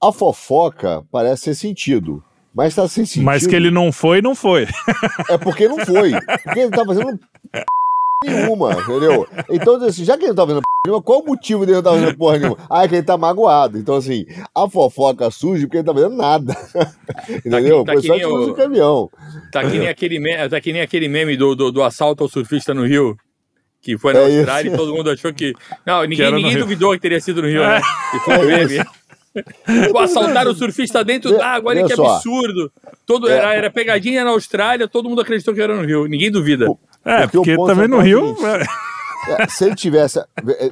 A fofoca parece ser sentido, mas tá sem sentido. Mas que ele não foi, não foi. É porque não foi. Porque ele não tá fazendo nenhuma, entendeu? Então, assim, já que ele não tá fazendo nenhuma, qual o motivo dele não tá fazendo porra nenhuma? É que ele tá magoado. Então, assim, a fofoca surge porque ele não tá fazendo nada. Entendeu? Tá foi só de caminhão. Tá que nem aquele meme do assalto ao surfista no Rio. Que foi na Austrália e todo mundo achou que... Não, ninguém duvidou que teria sido no Rio, né? E foi um meme. Assaltaram o surfista dentro d'água, olha que absurdo. Era pegadinha na Austrália, todo mundo acreditou que era no Rio. Ninguém duvida. Porque também no Rio... Se ele tivesse...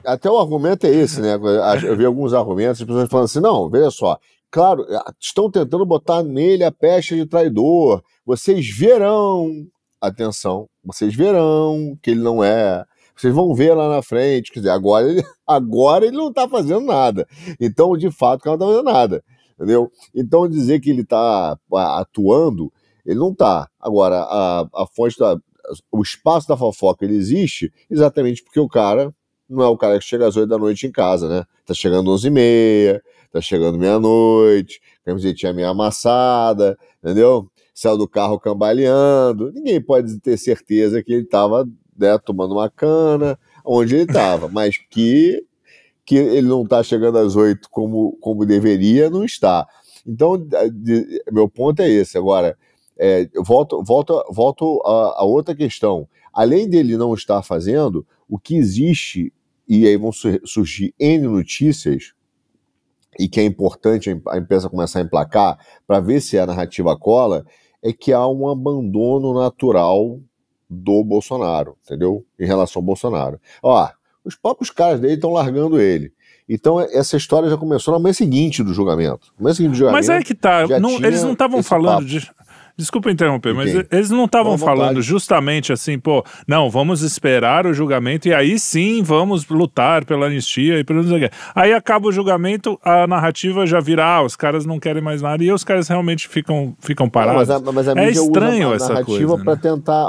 Até o argumento é esse, né? Eu vi alguns argumentos, as pessoas falando assim, não, veja só, claro, estão tentando botar nele a pecha de traidor. Vocês verão... Atenção, vocês verão que ele não é... Vocês vão ver lá na frente, quer dizer, agora ele não está fazendo nada. Então, de fato, ele não está fazendo nada, entendeu? Então, dizer que ele está atuando, ele não está. Agora, a fonte o espaço da fofoca, ele existe exatamente porque o cara não é o cara que chega às 8 da noite em casa, né? Tá chegando 11h30, tá chegando meia-noite, camisetinha meio amassada, entendeu? Saiu do carro cambaleando. Ninguém pode ter certeza que ele estava, né, tomando uma cana, onde ele estava, mas que ele não está chegando às 8 como deveria, não está. Então, meu ponto é esse. Agora, eu volto a outra questão. Além dele não estar fazendo, o que existe, e aí vão surgir N notícias, e que é importante a imprensa começar a emplacar, para ver se a narrativa cola, é que há um abandono natural do Bolsonaro, entendeu? Em relação ao Bolsonaro. Ó, os próprios caras dele estão largando ele. Então, essa história já começou no mês seguinte do julgamento. No mês seguinte do julgamento. Mas é que tá, eles não estavam falando de... Desculpa interromper, mas eles não estavam falando justamente assim, pô, não, vamos esperar o julgamento e aí sim vamos lutar pela anistia e pelo não sei o quê. Aí acaba o julgamento, a narrativa já vira, os caras não querem mais nada e os caras realmente ficam parados. Mas a mídia estranho usa essa narrativa coisa,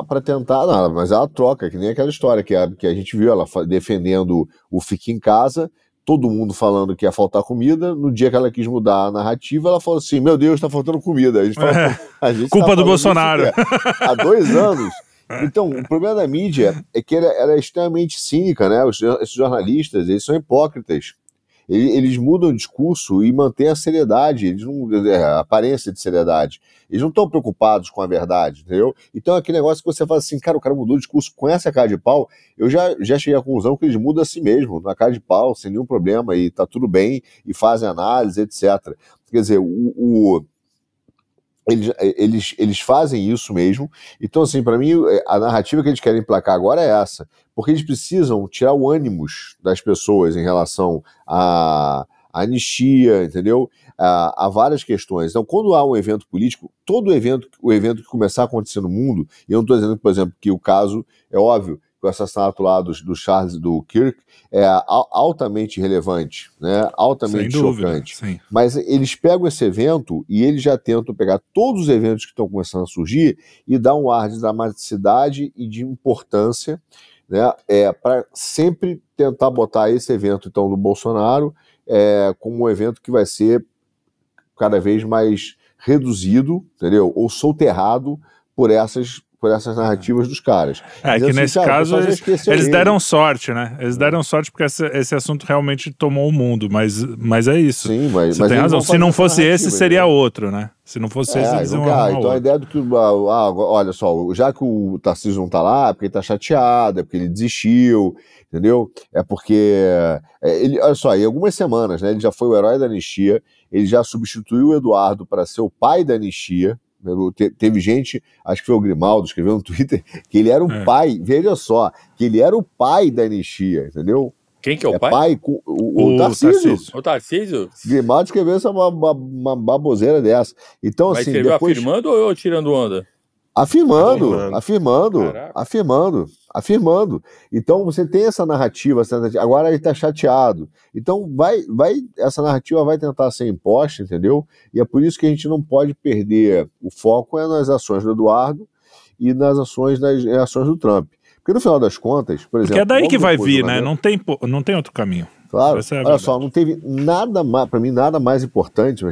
para tentar, não, mas ela troca, que nem aquela história que a gente viu, ela defendendo o Fique em Casa, todo mundo falando que ia faltar comida. No dia que ela quis mudar a narrativa, ela falou assim, meu Deus, tá faltando comida. A gente culpa do Bolsonaro. Há 2 anos. Então, o problema da mídia é que ela é extremamente cínica, né? Esses jornalistas, eles são hipócritas. Eles mudam o discurso e mantêm a seriedade, a aparência de seriedade. Eles não estão preocupados com a verdade, entendeu? Então, aquele negócio que você fala assim, cara, o cara mudou o discurso com essa cara de pau, eu já cheguei à conclusão que eles mudam a si mesmo, na cara de pau, sem nenhum problema, e tá tudo bem, e fazem análise, etc. Quer dizer, eles fazem isso mesmo. Então, assim, para mim, a narrativa que eles querem emplacar agora é essa, porque eles precisam tirar o ânimos das pessoas em relação à anistia, entendeu? Há várias questões. Então, quando há um evento político, o evento que começar a acontecer no mundo, e eu não estou dizendo, por exemplo, que o caso, é óbvio, que o assassinato lá do Charles e do Kirk é altamente relevante, né? Altamente chocante. Sim. Mas eles pegam esse evento e eles já tentam pegar todos os eventos que estão começando a surgir e dar um ar de dramaticidade e de importância, né? Para sempre tentar botar esse evento, então, do Bolsonaro como um evento que vai ser cada vez mais reduzido, entendeu? Ou soterrado por essas por essas narrativas dos caras. É que nesse caso eles deram sorte, né? Eles deram sorte porque esse assunto realmente tomou o mundo, mas é isso. Sim, mas você tem razão. Se não fosse esse, seria né? outro, né? Se não fosse esse, eles iam então a ideia do que, olha só, já que o Tarcísio não tá lá, é porque ele tá chateado, é porque ele desistiu, entendeu? É porque, olha só, em algumas semanas, né, ele já foi o herói da anistia, ele já substituiu o Eduardo para ser o pai da anistia. Teve gente, acho que foi o Grimaldo, escreveu no Twitter, que ele era o pai, veja só, que ele era o pai da anistia, entendeu? Quem que é o pai? O Tarcísio. O Tarcísio? Grimaldo escreveu uma baboseira dessa. Então, mas assim, escreveu depois... afirmando ou tirando onda? Afirmando. Então você tem essa narrativa, agora ele está chateado. Então essa narrativa vai tentar ser imposta, entendeu? E é por isso que a gente não pode perder o foco nas ações do Eduardo e nas ações do Trump. Porque no final das contas, por exemplo... Porque é daí que vai vir, né? Não tem outro caminho. Claro, olha só, não teve nada mais, para mim, nada mais importante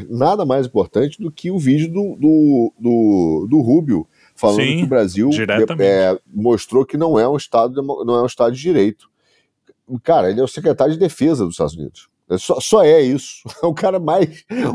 do que o vídeo do Rubio, falando que o Brasil mostrou que não é um estado de direito. Cara, ele é o secretário de defesa dos Estados Unidos. Só é isso. É o cara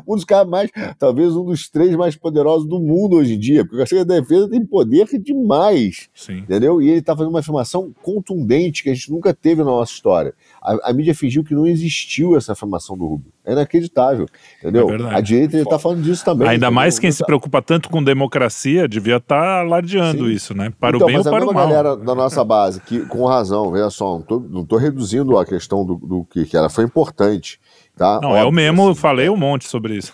um dos caras mais, talvez um dos 3 mais poderosos do mundo hoje em dia, porque o secretário de defesa tem poder demais, entendeu? E ele está fazendo uma afirmação contundente que a gente nunca teve na nossa história. A mídia fingiu que não existiu essa afirmação do Rubio. É inacreditável, entendeu? A direita está falando disso também. Ainda mais quem se preocupa tanto com democracia devia estar alardeando isso, né? Para o bem ou para o mal. Mas a galera da nossa base, que com razão, veja só, não tô reduzindo a questão do que ela foi importante. Tá? Não, eu mesmo falei um monte sobre isso.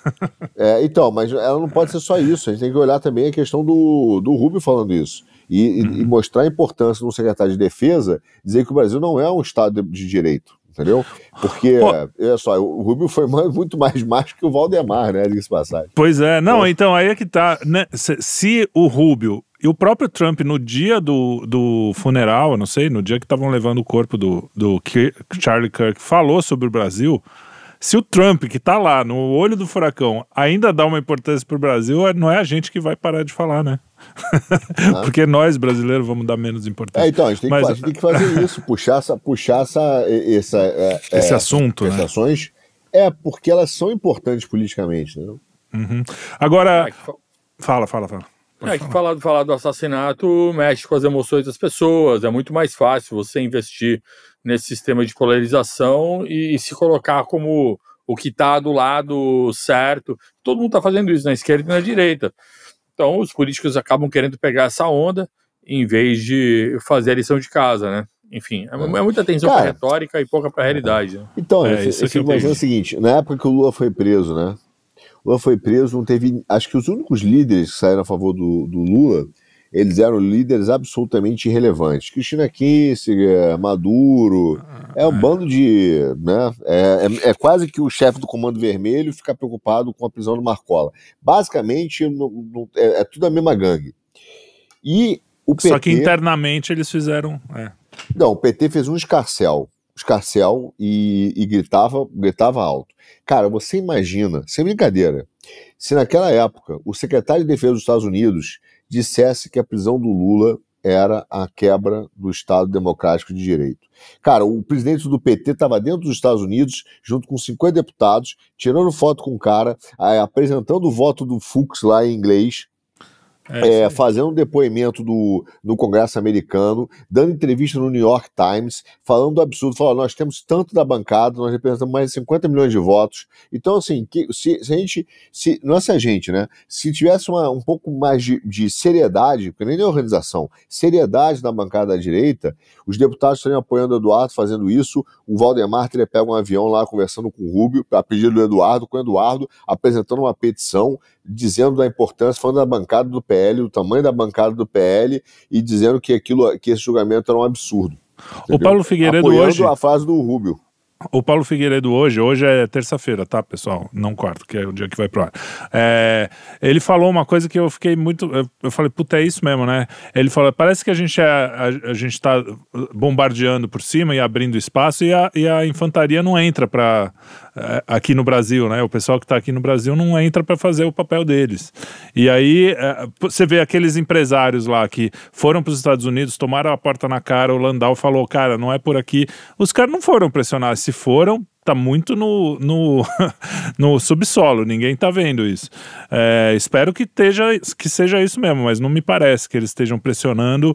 Então, mas ela não pode ser só isso. A gente tem que olhar também a questão do Rubio falando isso. E mostrar a importância do secretário de defesa, dizer que o Brasil não é um estado de direito. Entendeu? Porque, olha só, o Rubio foi muito mais macho que o Valdemar, né? Diga-se passagem. Pois é, então aí é que tá, né? Se o Rubio e o próprio Trump no dia do funeral, eu não sei, no dia que estavam levando o corpo do Charlie Kirk, falou sobre o Brasil, se o Trump, que tá lá no olho do furacão, ainda dá uma importância pro Brasil, não é a gente que vai parar de falar, né? Porque nós, brasileiros, vamos dar menos importância. Então, a gente tem que fazer isso, puxar esse assunto, né? Ações, porque elas são importantes politicamente, né? Agora, fala. Falar do assassinato mexe com as emoções das pessoas, é muito mais fácil você investir nesse sistema de polarização e se colocar como o que está do lado certo. Todo mundo está fazendo isso na esquerda e na direita. Então os políticos acabam querendo pegar essa onda em vez de fazer a lição de casa, né? Enfim, é muita atenção para retórica e pouca para a realidade. Né? Então, eu fico imaginando o seguinte, na época que o Lula foi preso, né? O Lula foi preso, não teve... Acho que os únicos líderes que saíram a favor do Lula, eles eram líderes absolutamente irrelevantes. Cristina Kirchner, Maduro, um bando de... Né, é quase que o chefe do Comando Vermelho fica preocupado com a prisão do Marcola. Basicamente, é tudo a mesma gangue. E o PT... Só que internamente eles fizeram... Não, o PT fez um escarcéu e gritava alto. Cara, você imagina, sem brincadeira, se naquela época o secretário de Defesa dos Estados Unidos dissesse que a prisão do Lula era a quebra do Estado Democrático de Direito. Cara, o presidente do PT estava dentro dos Estados Unidos, junto com 50 deputados, tirando foto com o cara, apresentando o voto do Fux lá em inglês, fazendo um depoimento no Congresso americano, dando entrevista no New York Times, falando do absurdo, falando, nós temos tanto da bancada, nós representamos mais de 50 milhões de votos. Então, assim, né? Se tivesse um pouco mais de seriedade, porque nem na organização, seriedade na bancada da direita, os deputados estariam apoiando o Eduardo fazendo isso, o Valdemar teria pego um avião lá conversando com o Rubio, a pedido do Eduardo, com o Eduardo apresentando uma petição, dizendo da importância, falando da bancada do PL, o tamanho da bancada do PL, e dizendo que esse julgamento era um absurdo. Entendeu? O Paulo Figueiredo hoje... a frase do Rubio. O Paulo Figueiredo hoje é terça-feira, tá, pessoal? Não quarta, que é o dia que vai pro ar. Ele falou uma coisa que eu fiquei muito... Eu falei, puta, é isso mesmo, né? Ele falou, parece que a gente tá bombardeando por cima e abrindo espaço e a infantaria não entra pra aqui no Brasil, né? O pessoal que está aqui no Brasil não entra para fazer o papel deles. E aí você vê aqueles empresários lá que foram para os Estados Unidos, tomaram a porta na cara, o Landau falou, cara, não é por aqui. Os caras não foram pressionar, se foram, tá muito no subsolo, ninguém tá vendo isso. Espero que seja isso mesmo, mas não me parece que eles estejam pressionando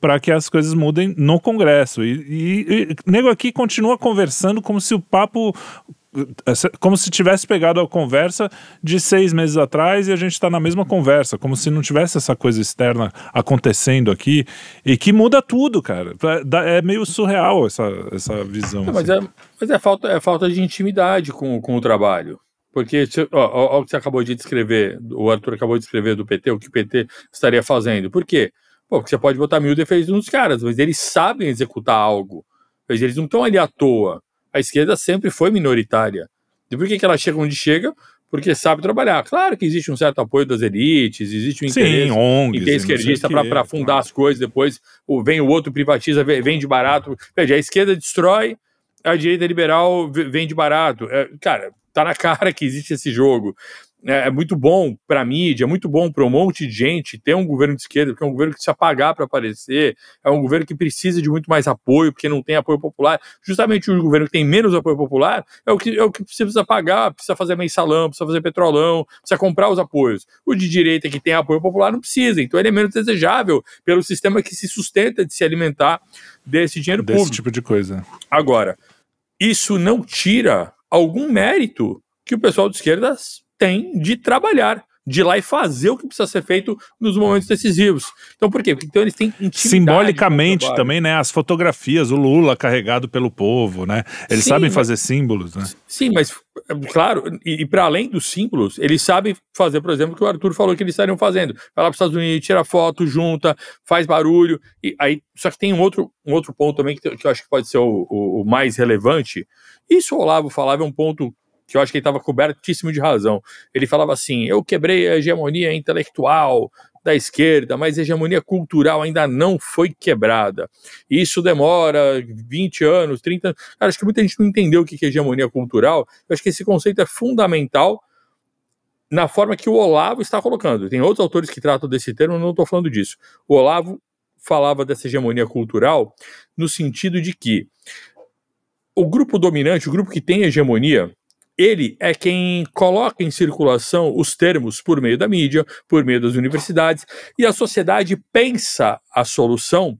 para que as coisas mudem no Congresso. E nego aqui continua conversando como se o papo... como se tivesse pegado a conversa de 6 meses atrás e a gente está na mesma conversa, como se não tivesse essa coisa externa acontecendo aqui e que muda tudo, cara. É meio surreal essa visão. Não, assim. Mas é falta de intimidade com o trabalho. Porque, ó, o que você acabou de descrever, o Arthur acabou de descrever do PT, o que o PT estaria fazendo. Por quê? Porque você pode botar 1000 defeitos nos caras, mas eles sabem executar algo. Mas eles não estão ali à toa. A esquerda sempre foi minoritária. E por que ela chega onde chega? Porque sabe trabalhar. Claro que existe um certo apoio das elites, existe um interesse ONGs, em ter esquerdista para fundar as coisas, depois vem o outro, privatiza, vende barato. Veja, a esquerda destrói, a direita liberal vende barato. Cara, tá na cara que existe esse jogo. É muito bom para a mídia, é muito bom para um monte de gente ter um governo de esquerda, porque é um governo que precisa pagar para aparecer, é um governo que precisa de muito mais apoio, porque não tem apoio popular. Justamente o governo que tem menos apoio popular é o que precisa pagar, precisa fazer mensalão, precisa fazer petrolão, precisa comprar os apoios. O de direita que tem apoio popular não precisa, então ele é menos desejável pelo sistema que se sustenta de se alimentar desse dinheiro público. Desse tipo de coisa. Agora, isso não tira algum mérito que o pessoal de esquerda tem de trabalhar, de ir lá e fazer o que precisa ser feito nos momentos decisivos. Então, por quê? Porque então eles têm intimidade. Simbolicamente também, né? As fotografias, o Lula carregado pelo povo, né? Eles sabem fazer símbolos, né? Sim, mas, claro, e para além dos símbolos, eles sabem fazer, por exemplo, o que o Arthur falou que eles estariam fazendo. Vai lá para os Estados Unidos, tira foto, junta, faz barulho. E aí, só que tem um outro ponto também que eu acho que pode ser o mais relevante. Isso o Olavo falava é um ponto que eu acho que ele estava cobertíssimo de razão. Ele falava assim, eu quebrei a hegemonia intelectual da esquerda, mas a hegemonia cultural ainda não foi quebrada. Isso demora 20 anos, 30 anos. Cara, acho que muita gente não entendeu o que é hegemonia cultural. Eu acho que esse conceito é fundamental na forma que o Olavo está colocando. Tem outros autores que tratam desse termo, eu não estou falando disso. O Olavo falava dessa hegemonia cultural no sentido de que o grupo dominante, o grupo que tem hegemonia, ele é quem coloca em circulação os termos por meio da mídia, por meio das universidades, e a sociedade pensa a solução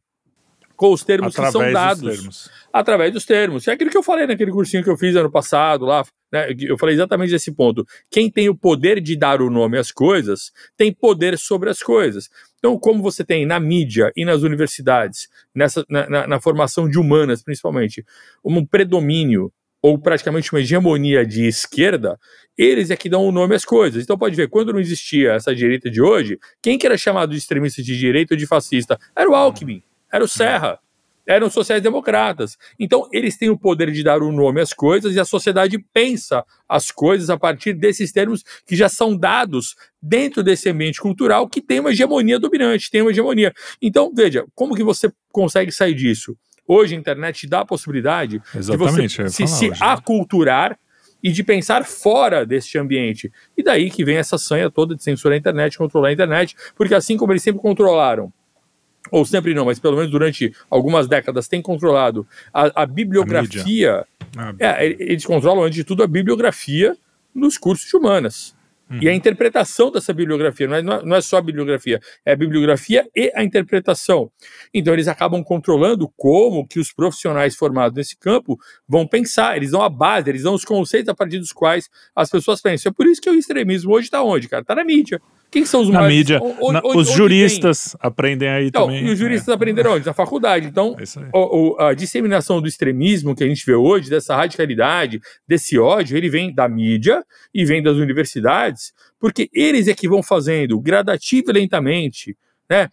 com os termos que são dados. Através dos termos. É aquilo que eu falei naquele cursinho que eu fiz ano passado lá, né? Eu falei exatamente desse ponto. Quem tem o poder de dar o nome às coisas, tem poder sobre as coisas. Então, como você tem na mídia e nas universidades, na formação de humanas, principalmente, um predomínio ou praticamente uma hegemonia de esquerda, eles é que dão o nome às coisas. Então pode ver, quando não existia essa direita de hoje, quem que era chamado de extremista de direita ou de fascista? Era o Alckmin, era o Serra, eram os sociais-democratas. Então eles têm o poder de dar o nome às coisas e a sociedade pensa as coisas a partir desses termos que já são dados dentro desse ambiente cultural que tem uma hegemonia dominante, tem uma hegemonia. Então, veja, como que você consegue sair disso? Hoje a internet dá a possibilidade de você se aculturar e de pensar fora deste ambiente. E daí que vem essa sanha toda de censurar a internet, controlar a internet, porque assim como eles sempre controlaram, ou sempre não, mas pelo menos durante algumas décadas têm controlado a bibliografia, eles controlam antes de tudo a bibliografia nos cursos de humanas. E a interpretação dessa bibliografia, não é só a bibliografia, é a bibliografia e a interpretação. Então eles acabam controlando como que os profissionais formados nesse campo vão pensar, eles dão a base, eles dão os conceitos a partir dos quais as pessoas pensam. É por isso que o extremismo hoje está onde, cara? Está na mídia. Quem são os na mais... mídia, os juristas aprendem aí então, também. E os juristas aprenderam onde? Na faculdade. Então, a disseminação do extremismo que a gente vê hoje, dessa radicalidade, desse ódio, ele vem da mídia e vem das universidades, porque eles é que vão fazendo gradativo e lentamente, né,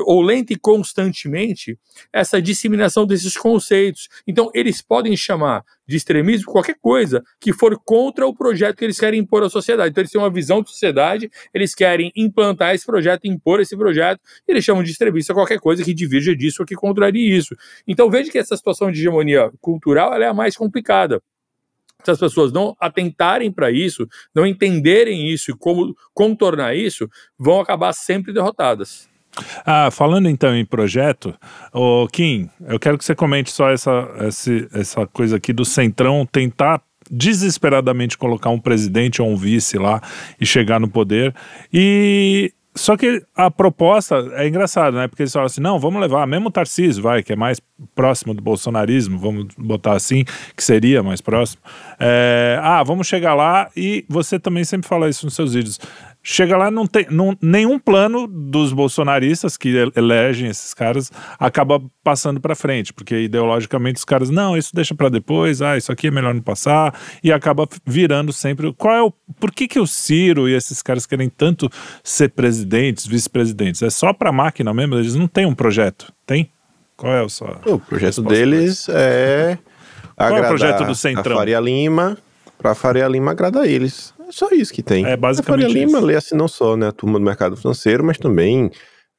ou lenta e constantemente, essa disseminação desses conceitos. Então, eles podem chamar de extremismo qualquer coisa que for contra o projeto que eles querem impor à sociedade. Então, eles têm uma visão de sociedade, eles querem implantar esse projeto, impor esse projeto, e eles chamam de extremista qualquer coisa que divirja disso ou que contrarie isso. Então, veja que essa situação de hegemonia cultural ela é a mais complicada. Se as pessoas não atentarem para isso, não entenderem isso e como contornar isso, vão acabar sempre derrotadas. Falando então em projeto, Kim, eu quero que você comente só essa coisa aqui do Centrão tentar desesperadamente colocar um presidente ou um vice lá e chegar no poder. Só que a proposta é engraçada, né? Porque eles falam assim, não, vamos levar mesmo o Tarcísio, que é mais próximo do bolsonarismo, vamos botar assim, que seria mais próximo. Vamos chegar lá, e você também sempre fala isso nos seus vídeos. Chega lá, não tem nenhum plano dos bolsonaristas que elegem esses caras acaba passando para frente, porque ideologicamente os caras, não, isso deixa para depois, isso aqui é melhor não passar, e acaba virando sempre. Por que o Ciro e esses caras querem tanto ser presidentes, vice-presidentes? É só para máquina mesmo? Eles não têm um projeto? Tem? Qual é o projeto deles é qual é o projeto do Centrão? A Faria Lima, para Faria Lima agradar eles. É só isso que tem. É basicamente a Faria Lima isso. lê assim não só, né, a turma do mercado financeiro, mas também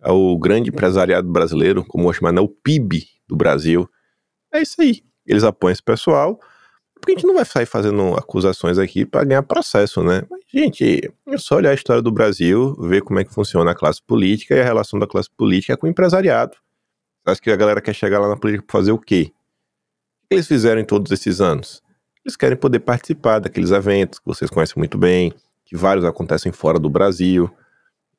o grande empresariado brasileiro, como vou chamar, né, o PIB do Brasil. É isso aí. Eles apoiam esse pessoal, porque a gente não vai sair fazendo acusações aqui para ganhar processo, né? Mas, gente, é só olhar a história do Brasil, ver como é que funciona a classe política e a relação da classe política com o empresariado. Você acha que a galera quer chegar lá na política para fazer o quê? O que eles fizeram em todos esses anos? Eles querem poder participar daqueles eventos que vocês conhecem muito bem, que vários acontecem fora do Brasil,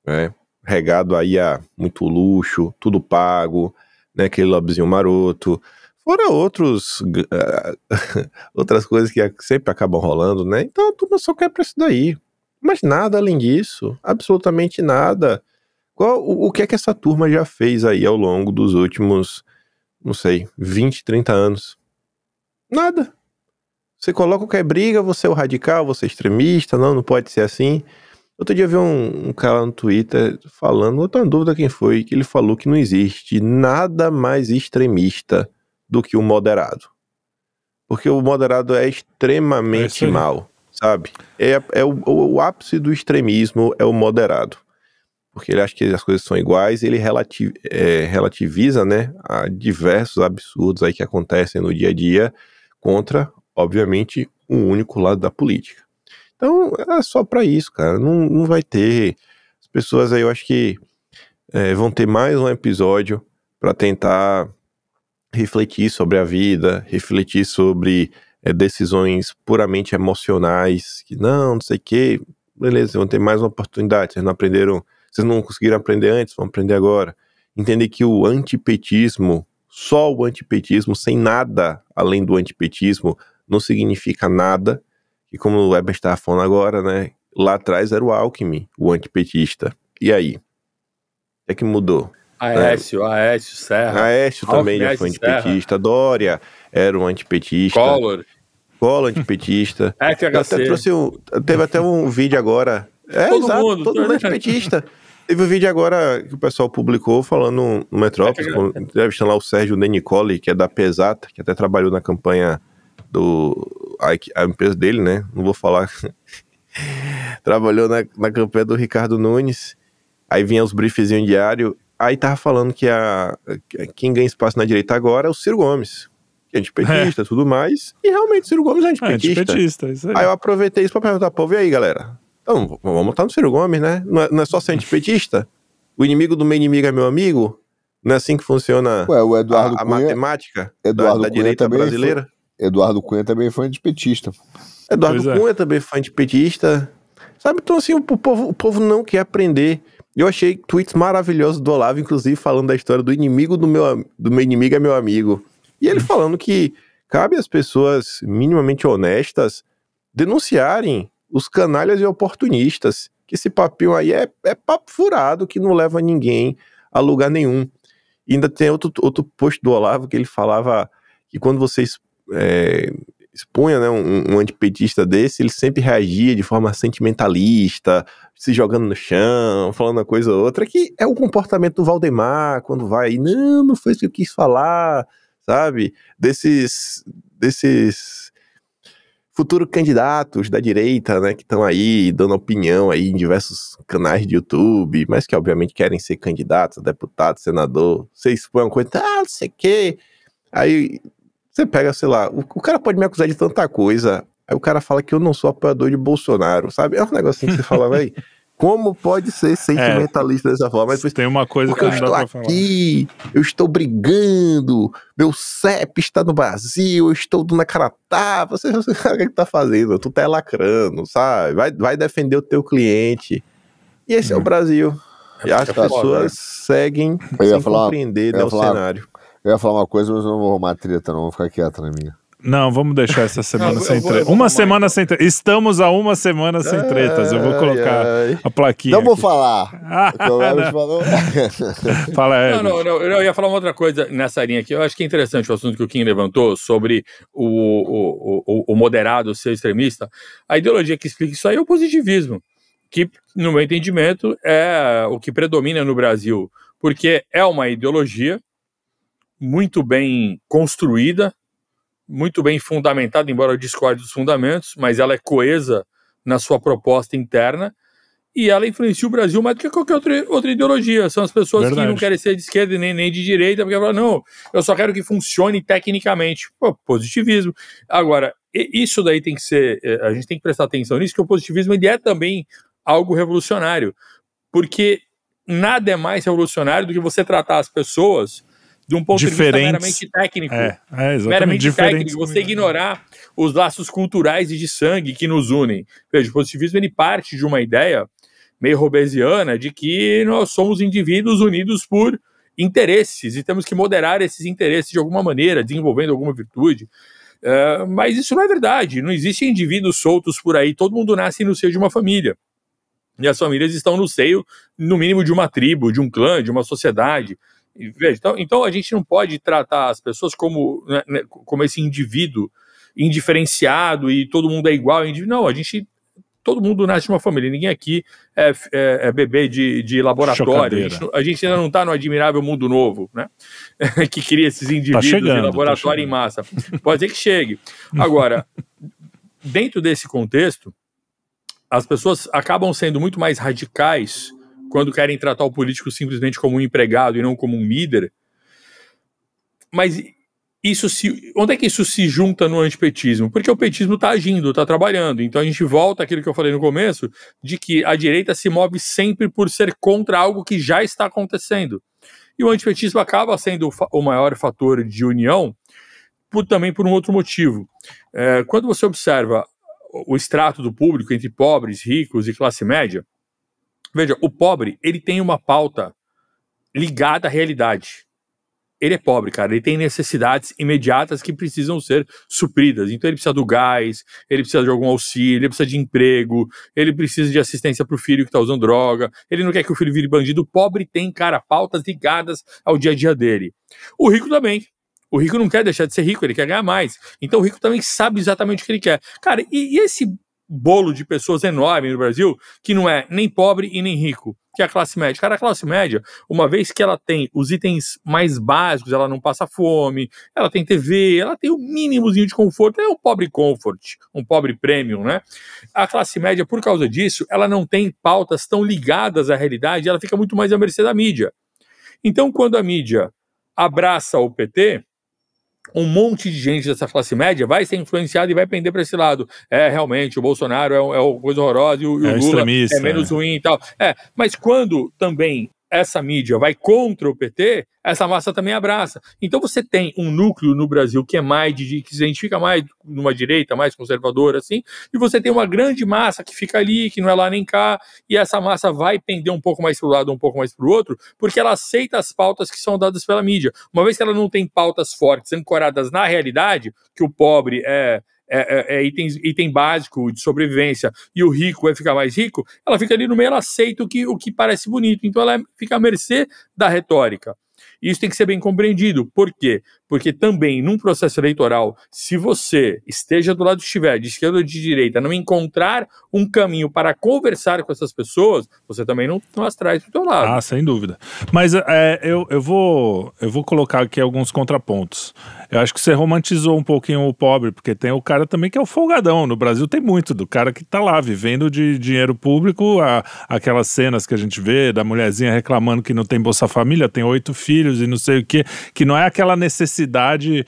né? Regado aí a muito luxo, tudo pago, né? Aquele lobbyzinho maroto, fora outras coisas que sempre acabam rolando, né? Então a turma só quer pra isso daí, mas nada além disso, absolutamente nada. O que é que essa turma já fez aí ao longo dos últimos, não sei, 20, 30 anos? Nada. Você coloca qualquer briga, você é o radical, você é extremista, não pode ser assim. Outro dia eu vi um cara no Twitter falando, não tenho dúvida quem foi, que ele falou que não existe nada mais extremista do que o moderado. Porque o moderado é extremamente mal, sabe? O ápice do extremismo é o moderado. Porque ele acha que as coisas são iguais, ele relativiza, né, a diversos absurdos aí que acontecem no dia a dia contra, obviamente, um único lado da política. Então, é só pra isso, cara. Não vai ter. As pessoas aí, eu acho que vão ter mais um episódio pra tentar refletir sobre a vida, refletir sobre decisões puramente emocionais, que não sei o quê. Beleza, vão ter mais uma oportunidade. Vocês não conseguiram aprender antes, vão aprender agora. Entender que o antipetismo, só o antipetismo, sem nada além do antipetismo, não significa nada. E como o Weber estava falando agora, né? Lá atrás era o Alckmin, o antipetista. E aí? O que é que mudou? Aécio Serra. Aécio também já foi antipetista. Dória era um antipetista. Collor antipetista. FHC. Teve até um vídeo agora. Todo mundo antipetista. Teve um vídeo agora que o pessoal publicou falando no Metrópolis, entrevistando lá o Sérgio Denicoli, que é da Pesata, que até trabalhou na campanha a empresa dele, né? Não vou falar. Trabalhou na campanha do Ricardo Nunes. Aí vinha os briefzinhos diários. Aí tava falando que quem ganha espaço na direita agora é o Ciro Gomes, que é antipetista e tudo mais. E realmente o Ciro Gomes é antipetista. Isso aí. Aí eu aproveitei isso pra perguntar, e aí, galera? Então, vamos botar no Ciro Gomes, né? Não é só ser antipetista? O inimigo do meu inimigo é meu amigo? Não é assim que funciona o Eduardo a Cunha, matemática da direita brasileira? Eduardo Cunha também foi antipetista. Eduardo Cunha também foi antipetista. Sabe, então assim, o povo não quer aprender. Eu achei tweets maravilhosos do Olavo, inclusive falando da história do inimigo do meu inimigo é meu amigo. E ele falando que cabe às pessoas minimamente honestas denunciarem os canalhas e oportunistas. Que esse papinho aí é papo furado que não leva ninguém a lugar nenhum. E ainda tem outro post do Olavo que ele falava que quando você expunha, né, um antipetista desse, ele sempre reagia de forma sentimentalista, se jogando no chão, falando uma coisa ou outra, que é o comportamento do Valdemar, quando vai aí, não foi isso que eu quis falar, sabe? Desses futuros candidatos da direita, né, que estão aí dando opinião aí em diversos canais de YouTube, mas que obviamente querem ser candidatos, deputado, senador, você expõe uma coisa, não sei o quê, aí você pega, sei lá, o cara pode me acusar de tanta coisa, Aí o cara fala que eu não sou apoiador de Bolsonaro, sabe? É um negocinho que você fala, velho, como pode ser sentimentalista dessa forma? Mas depois, tem uma coisa que eu não estou dá pra aqui, eu estou brigando, meu CEP está no Brasil, eu estou na cara tapa, você sabe o que tá fazendo, tu tá lacrando, sabe? Vai defender o teu cliente. E esse é o Brasil. E as pessoas seguem sem compreender, né, o cenário. Eu ia falar uma coisa, mas eu não vou arrumar treta, não, vou ficar quieto na minha. Não, vamos deixar essa semana sem treta. Uma semana sem treta. Estamos a uma semana sem tretas. Eu vou colocar a plaquinha. Não vou falar. Fala, Ed. Não, eu ia falar uma outra coisa nessa linha aqui. Eu acho que é interessante o assunto que o Kim levantou sobre o moderado ser extremista. A ideologia que explica isso aí é o positivismo, que, no meu entendimento, é o que predomina no Brasil, porque é uma ideologia muito bem construída, muito bem fundamentada, embora eu discorde dos fundamentos, mas ela é coesa na sua proposta interna, e ela influencia o Brasil mais do que qualquer outra ideologia. São as pessoas que não querem ser de esquerda nem de direita, porque falam, não, eu só quero que funcione tecnicamente. Pô, positivismo. Agora, isso daí tem que ser, a gente tem que prestar atenção nisso, que o positivismo ele é também algo revolucionário, porque nada é mais revolucionário do que você tratar as pessoas de um ponto de vista meramente técnico. Meramente técnico, você ignorar os laços culturais e de sangue que nos unem. Veja, o positivismo ele parte de uma ideia meio hobbesiana de que nós somos indivíduos unidos por interesses e temos que moderar esses interesses de alguma maneira, desenvolvendo alguma virtude. Mas isso não é verdade. Não existem indivíduos soltos por aí. Todo mundo nasce no seio de uma família. E as famílias estão no seio, no mínimo, de uma tribo, de um clã, de uma sociedade. Veja, então a gente não pode tratar as pessoas como esse indivíduo indiferenciado e todo mundo é igual. Não, todo mundo nasce de uma família, ninguém aqui é bebê de laboratório. A gente ainda não está no admirável mundo novo, né? Que cria esses indivíduos de laboratório em massa. Pode ser que chegue. Agora, dentro desse contexto, as pessoas acabam sendo muito mais radicais quando querem tratar o político simplesmente como um empregado e não como um líder. Mas onde é que isso se junta no antipetismo? Porque o petismo está agindo, está trabalhando. Então a gente volta àquilo que eu falei no começo, de que a direita se move sempre por ser contra algo que já está acontecendo. E o antipetismo acaba sendo o maior fator de união também por um outro motivo. Quando você observa o extrato do público entre pobres, ricos e classe média, veja, o pobre, ele tem uma pauta ligada à realidade. Ele é pobre, cara, ele tem necessidades imediatas que precisam ser supridas. Então ele precisa do gás, ele precisa de algum auxílio, ele precisa de emprego, ele precisa de assistência pro filho que tá usando droga, ele não quer que o filho vire bandido. O pobre tem, cara, pautas ligadas ao dia a dia dele. O rico também. O rico não quer deixar de ser rico, ele quer ganhar mais. Então o rico também sabe exatamente o que ele quer. Cara, e esse bolo de pessoas enorme no Brasil, que não é nem pobre e nem rico, que é a classe média. Cara, a classe média, uma vez que ela tem os itens mais básicos, ela não passa fome, ela tem TV, ela tem o mínimozinho de conforto, é um pobre comfort, um pobre premium, né? A classe média, por causa disso, ela não tem pautas tão ligadas à realidade, ela fica muito mais à mercê da mídia. Então, quando a mídia abraça o PT, um monte de gente dessa classe média vai ser influenciada e vai pender para esse lado. Realmente, o Bolsonaro é uma coisa horrorosa e o Lula é menos ruim e tal. Mas quando também essa mídia vai contra o PT, essa massa também abraça. Então você tem um núcleo no Brasil que é que se identifica mais numa direita, mais conservadora, assim, e você tem uma grande massa que fica ali, que não é lá nem cá, e essa massa vai pender um pouco mais para um lado, um pouco mais para o outro, porque ela aceita as pautas que são dadas pela mídia. Uma vez que ela não tem pautas fortes, ancoradas na realidade, que o pobre item básico de sobrevivência e o rico vai ficar mais rico, ela fica ali no meio, ela aceita o que parece bonito, então ela fica à mercê da retórica. Isso tem que ser bem compreendido. Por quê? Porque também, num processo eleitoral, se você esteja do lado que estiver, de esquerda ou de direita, não encontrar um caminho para conversar com essas pessoas, você também não as traz para o teu lado. Ah, sem dúvida. Mas eu vou colocar aqui alguns contrapontos. Eu acho que você romantizou um pouquinho o pobre, porque tem o cara também que é o folgadão. No Brasil tem muito do cara que tá lá vivendo de dinheiro público, aquelas cenas que a gente vê da mulherzinha reclamando que não tem Bolsa Família, tem 8 filhos e não sei o quê, que não é aquela necessidade necessidade,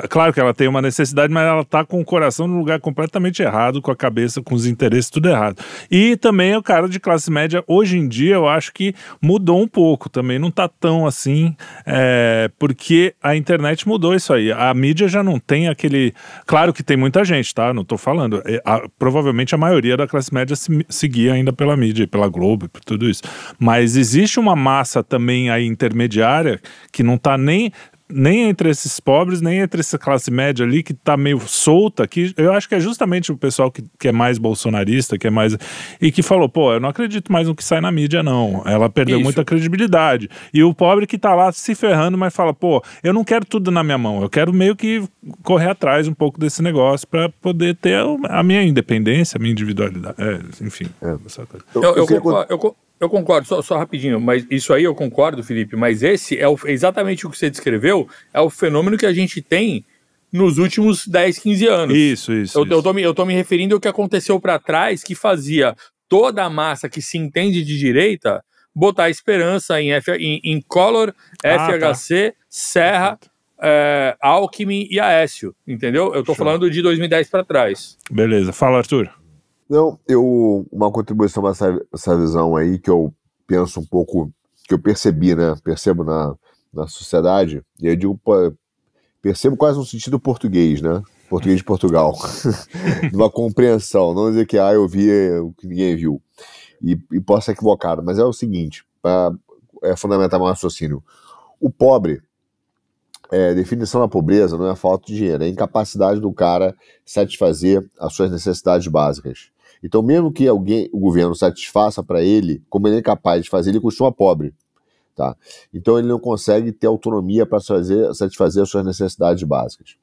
claro que ela tem uma necessidade, mas ela tá com o coração no lugar completamente errado, com a cabeça, com os interesses tudo errado. E também o cara de classe média, hoje em dia, eu acho que mudou um pouco também, não tá tão assim, porque a internet mudou isso aí, a mídia já não tem aquele, claro que tem muita gente, tá, não tô falando, provavelmente a maioria da classe média seguia ainda pela mídia, pela Globo, por tudo isso, mas existe uma massa também aí intermediária que não tá nem entre esses pobres, nem entre essa classe média ali que tá meio solta, que eu acho que é justamente o pessoal que é mais bolsonarista, que é mais... e que falou, pô, eu não acredito mais no que sai na mídia, não. Ela perdeu muita credibilidade. E o pobre que tá lá se ferrando, mas fala, pô, eu não quero tudo na minha mão, eu quero meio que correr atrás um pouco desse negócio para poder ter a minha independência, a minha individualidade. Enfim. Essa coisa. Eu concordo, só rapidinho, mas isso aí eu concordo, Felipe, mas esse é exatamente o que você descreveu, é o fenômeno que a gente tem nos últimos 10, 15 anos. Isso. Eu tô me referindo ao que aconteceu para trás, que fazia toda a massa que se entende de direita botar esperança em Collor, FHC, Serra, Alckmin e Aécio, entendeu? Eu tô falando de 2010 para trás. Beleza, fala, Arthur. Não, uma contribuição para essa visão aí que eu penso um pouco, que eu percebo na sociedade, e eu digo, percebo quase no sentido português, né? Português de Portugal. De uma compreensão, não dizer que eu vi o que ninguém viu. E posso ser equivocado, mas é o seguinte, é fundamental o raciocínio. O pobre, definição da pobreza não é falta de dinheiro, é a incapacidade do cara satisfazer as suas necessidades básicas. Então, mesmo que o governo satisfaça para ele, como ele é capaz de fazer, ele costuma pobre. Tá? Então, ele não consegue ter autonomia para satisfazer as suas necessidades básicas.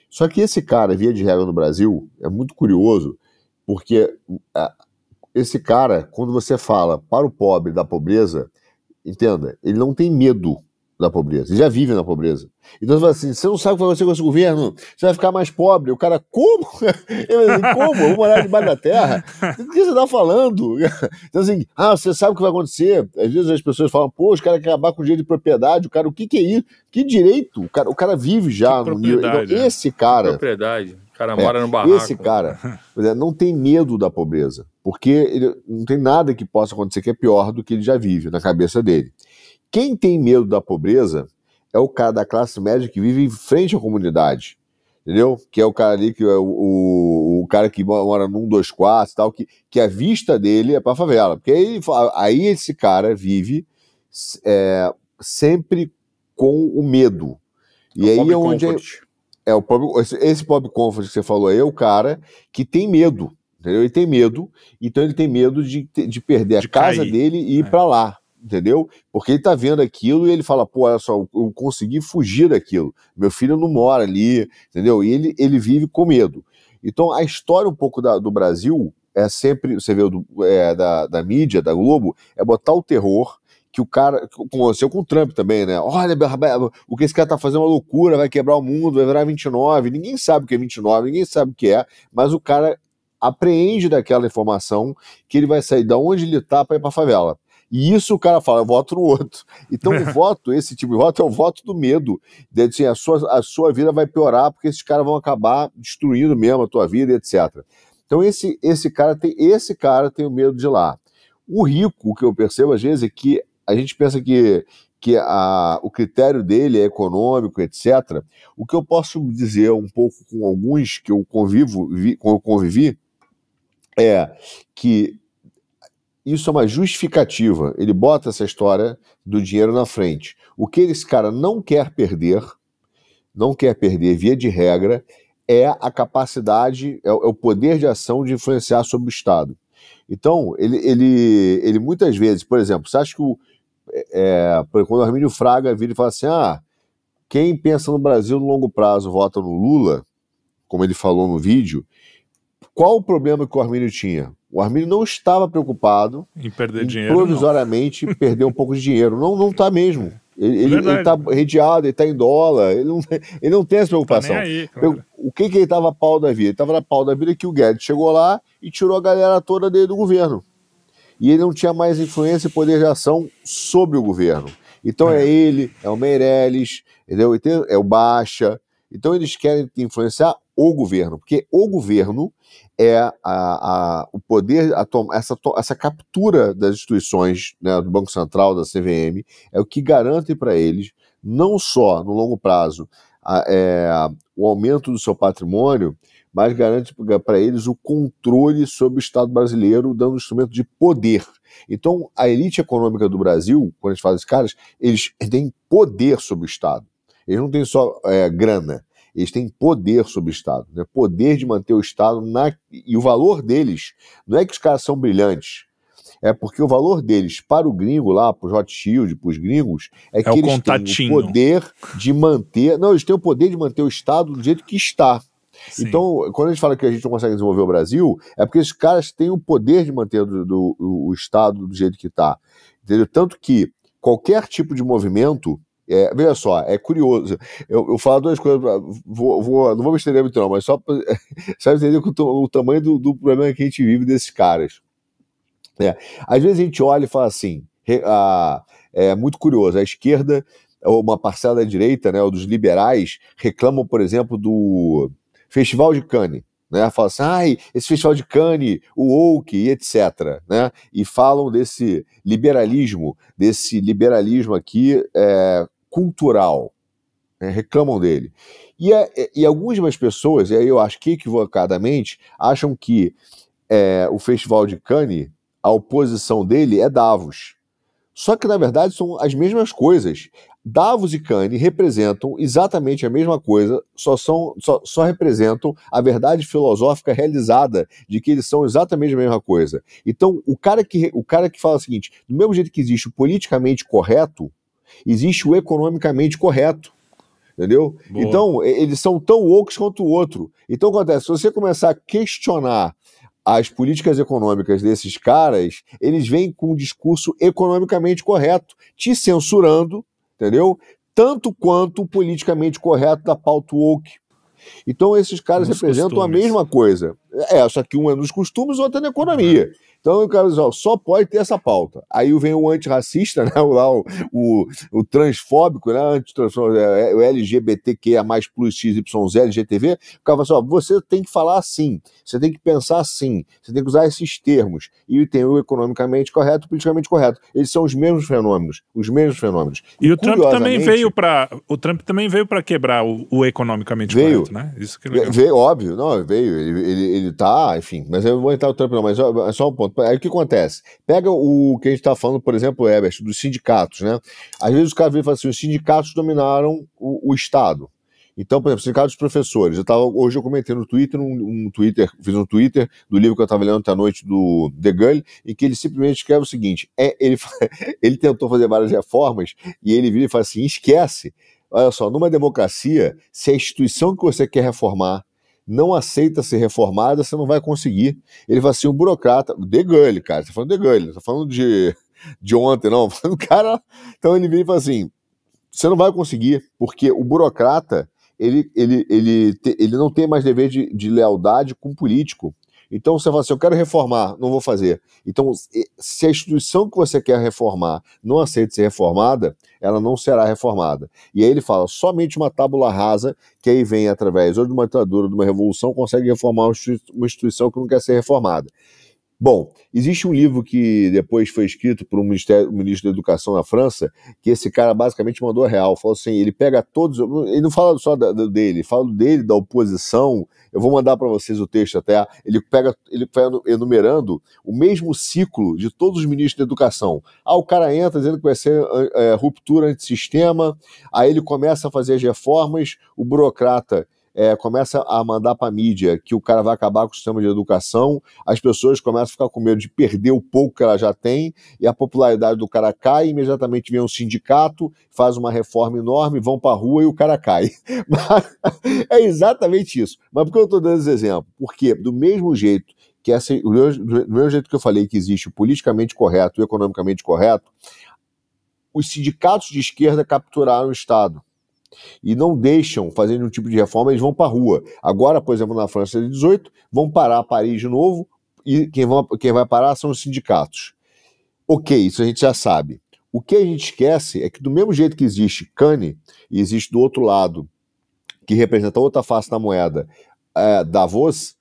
Só que esse cara, via de regra no Brasil, é muito curioso, porque esse cara, quando você fala para o pobre da pobreza, entenda, ele não tem medo da pobreza, ele já vive na pobreza. Então você fala assim, você não sabe o que vai acontecer com esse governo, você vai ficar mais pobre. O cara, como? Como? Eu vou morar debaixo da terra? O que você está falando? Então assim, você sabe o que vai acontecer. Às vezes as pessoas falam, pô, os caras querem acabar com o direito de propriedade. O cara, o que é isso? Que direito? O cara vive já no nível. Então, esse cara... Propriedade. O cara mora no barraco. Esse cara não tem medo da pobreza, porque ele não tem nada que possa acontecer que é pior do que ele já vive na cabeça dele. Quem tem medo da pobreza é o cara da classe média que vive em frente à comunidade, entendeu? Que é o cara ali, que é o cara que mora num 2 quartos e tal, que a vista dele é pra favela. Porque aí esse cara vive sempre com o medo. E aí é onde esse pobre comfort que você falou aí é o cara que tem medo, entendeu? Ele tem medo, então ele tem medo de perder a casa dele e ir pra lá. Entendeu? Porque ele tá vendo aquilo e ele fala, pô, olha só, eu consegui fugir daquilo, meu filho não mora ali, entendeu? E ele vive com medo. Então a história um pouco do Brasil é sempre, você vê da mídia, da Globo, é botar o terror, que o cara, aconteceu com o Trump também, né? Olha, o que esse cara tá fazendo é uma loucura, vai quebrar o mundo, vai virar 29, ninguém sabe o que é 29, ninguém sabe o que é, mas o cara apreende daquela informação que ele vai sair de onde ele tá para ir pra favela. E isso o cara fala, eu voto no outro. Então o voto, esse tipo de voto é o voto do medo. De, assim, a sua vida vai piorar porque esses caras vão acabar destruindo mesmo a tua vida, etc. Então esse cara tem o medo de lá. O rico, o que eu percebo às vezes é que a gente pensa que o critério dele é econômico, etc. O que eu posso dizer um pouco com alguns que eu convivi é que isso é uma justificativa. Ele bota essa história do dinheiro na frente. O que esse cara não quer perder, via de regra, é a capacidade, é o poder de ação de influenciar sobre o Estado. Então, ele muitas vezes, por exemplo, você acha que quando o Armínio Fraga vira e fala assim, quem pensa no Brasil no longo prazo vota no Lula, como ele falou no vídeo, qual o problema que o Armínio tinha? O Armínio não estava preocupado em perder dinheiro, provisoriamente perder um pouco de dinheiro. Não está mesmo. Ele está redeado, ele está em dólar, ele não tem essa preocupação. Tá nem aí, claro. O que ele estava pau da vida? Ele estava na pau da vida que o Guedes chegou lá e tirou a galera toda dele do governo. E ele não tinha mais influência e poder de ação sobre o governo. Então é ele, é o Meirelles, entendeu? É o baixa. Então eles querem influenciar o governo, porque o governo é o poder, essa captura das instituições, né, do Banco Central, da CVM, é o que garante para eles, não só no longo prazo, o aumento do seu patrimônio, mas garante para eles o controle sobre o Estado brasileiro, dando um instrumento de poder. Então, a elite econômica do Brasil, quando eles fazem esses caras, eles têm poder sobre o Estado. Eles não têm só grana, eles têm poder sobre o Estado, né? Poder de manter o Estado e o valor deles não é que os caras são brilhantes, é porque o valor deles para o gringo lá, para os Rothschild, para os gringos, é que eles têm o poder de manter... Não, eles têm o poder de manter o Estado do jeito que está. Sim. Então, quando a gente fala que a gente não consegue desenvolver o Brasil, é porque esses caras têm o poder de manter o Estado do jeito que está. Entendeu? Tanto que qualquer tipo de movimento... veja só, é curioso. Eu falo duas coisas, não vou me estender muito não, mas só para entender o tamanho do problema que a gente vive desses caras. Às vezes a gente olha e fala assim, é muito curioso, a esquerda, ou uma parcela da direita, né, ou dos liberais, reclamam, por exemplo, do Festival de Cannes, né? Fala assim, esse Festival de Cannes, o woke e etc., né? E falam desse liberalismo aqui cultural, né? Reclamam dele. E algumas pessoas, e aí eu acho que equivocadamente, acham que o Festival de Cannes, a oposição dele é Davos. Só que, na verdade, são as mesmas coisas. Davos e Cannes representam exatamente a mesma coisa, só representam a verdade filosófica realizada de que eles são exatamente a mesma coisa. Então, o cara que fala o seguinte, do mesmo jeito que existe o politicamente correto, existe o economicamente correto. Entendeu? Boa. Então, eles são tão woke quanto o outro. Então, acontece, se você começar a questionar as políticas econômicas desses caras, eles vêm com um discurso economicamente correto, te censurando, entendeu? Tanto quanto o politicamente correto da pauta woke. Então esses caras representam a mesma coisa. Só que um é nos costumes, o outro é na economia. Então o cara diz, só pode ter essa pauta. Aí vem o antirracista, né, o transfóbico, né, o LGBTQIA+, plus XYZ, LGTV, o cara fala assim, você tem que falar assim, você tem que pensar assim, você tem que usar esses termos. E tem o economicamente correto, o politicamente correto. Eles são os mesmos fenômenos. E o Trump também veio para quebrar o economicamente correto, né? Isso que é legal. Veio, óbvio, não, veio. Ele tá, enfim, mas eu não vou entrar no Trump não, mas é só um ponto. Aí o que acontece? Pega o que a gente tá falando, por exemplo, Herbert, dos sindicatos, né? Às vezes os caras vêm e falam assim, os sindicatos dominaram o Estado. Então, por exemplo, sindicato dos professores. Hoje eu comentei no Twitter, fiz um Twitter do livro que eu estava lendo ontem à noite do De Gaulle, em que ele simplesmente escreve o seguinte, ele tentou fazer várias reformas e ele vira e fala assim, esquece, olha só, numa democracia, se a instituição que você quer reformar não aceita ser reformada, você não vai conseguir. Ele fala assim, o burocrata, De Gaulle, cara, você tá falando de De Gaulle, não tá falando de ontem, não, falando do cara. Então ele vira e fala assim, você não vai conseguir, porque o burocrata, ele não tem mais dever de lealdade com o político. Então você fala assim, eu quero reformar, não vou fazer. Então, se a instituição que você quer reformar não aceita ser reformada, ela não será reformada. E aí ele fala, somente uma tábula rasa, que aí vem através ou de uma ditadura, ou de uma revolução, consegue reformar uma instituição que não quer ser reformada. Bom, existe um livro que depois foi escrito por um ministro da Educação na França, que esse cara basicamente mandou a real, falou assim, ele pega todos, ele não fala só dele, fala dele, da oposição, eu vou mandar para vocês o texto até, ele vai enumerando o mesmo ciclo de todos os ministros da Educação. O cara entra dizendo que vai ser ruptura antissistema, aí ele começa a fazer as reformas, o burocrata começa a mandar para a mídia que o cara vai acabar com o sistema de educação, as pessoas começam a ficar com medo de perder o pouco que ela já tem, e a popularidade do cara cai, imediatamente vem um sindicato, faz uma reforma enorme, vão para a rua e o cara cai. Mas, é exatamente isso. Mas por que eu estou dando esse exemplo? Porque do mesmo jeito que do mesmo jeito que eu falei que existe o politicamente correto e o economicamente correto, os sindicatos de esquerda capturaram o Estado. E não deixam fazer nenhum tipo de reforma, eles vão para a rua. Agora, por exemplo, na França de 18, vão parar Paris de novo, e quem vai parar são os sindicatos. Ok, isso a gente já sabe. O que a gente esquece é que do mesmo jeito que existe Cannes, e existe do outro lado, que representa outra face da moeda, Davos,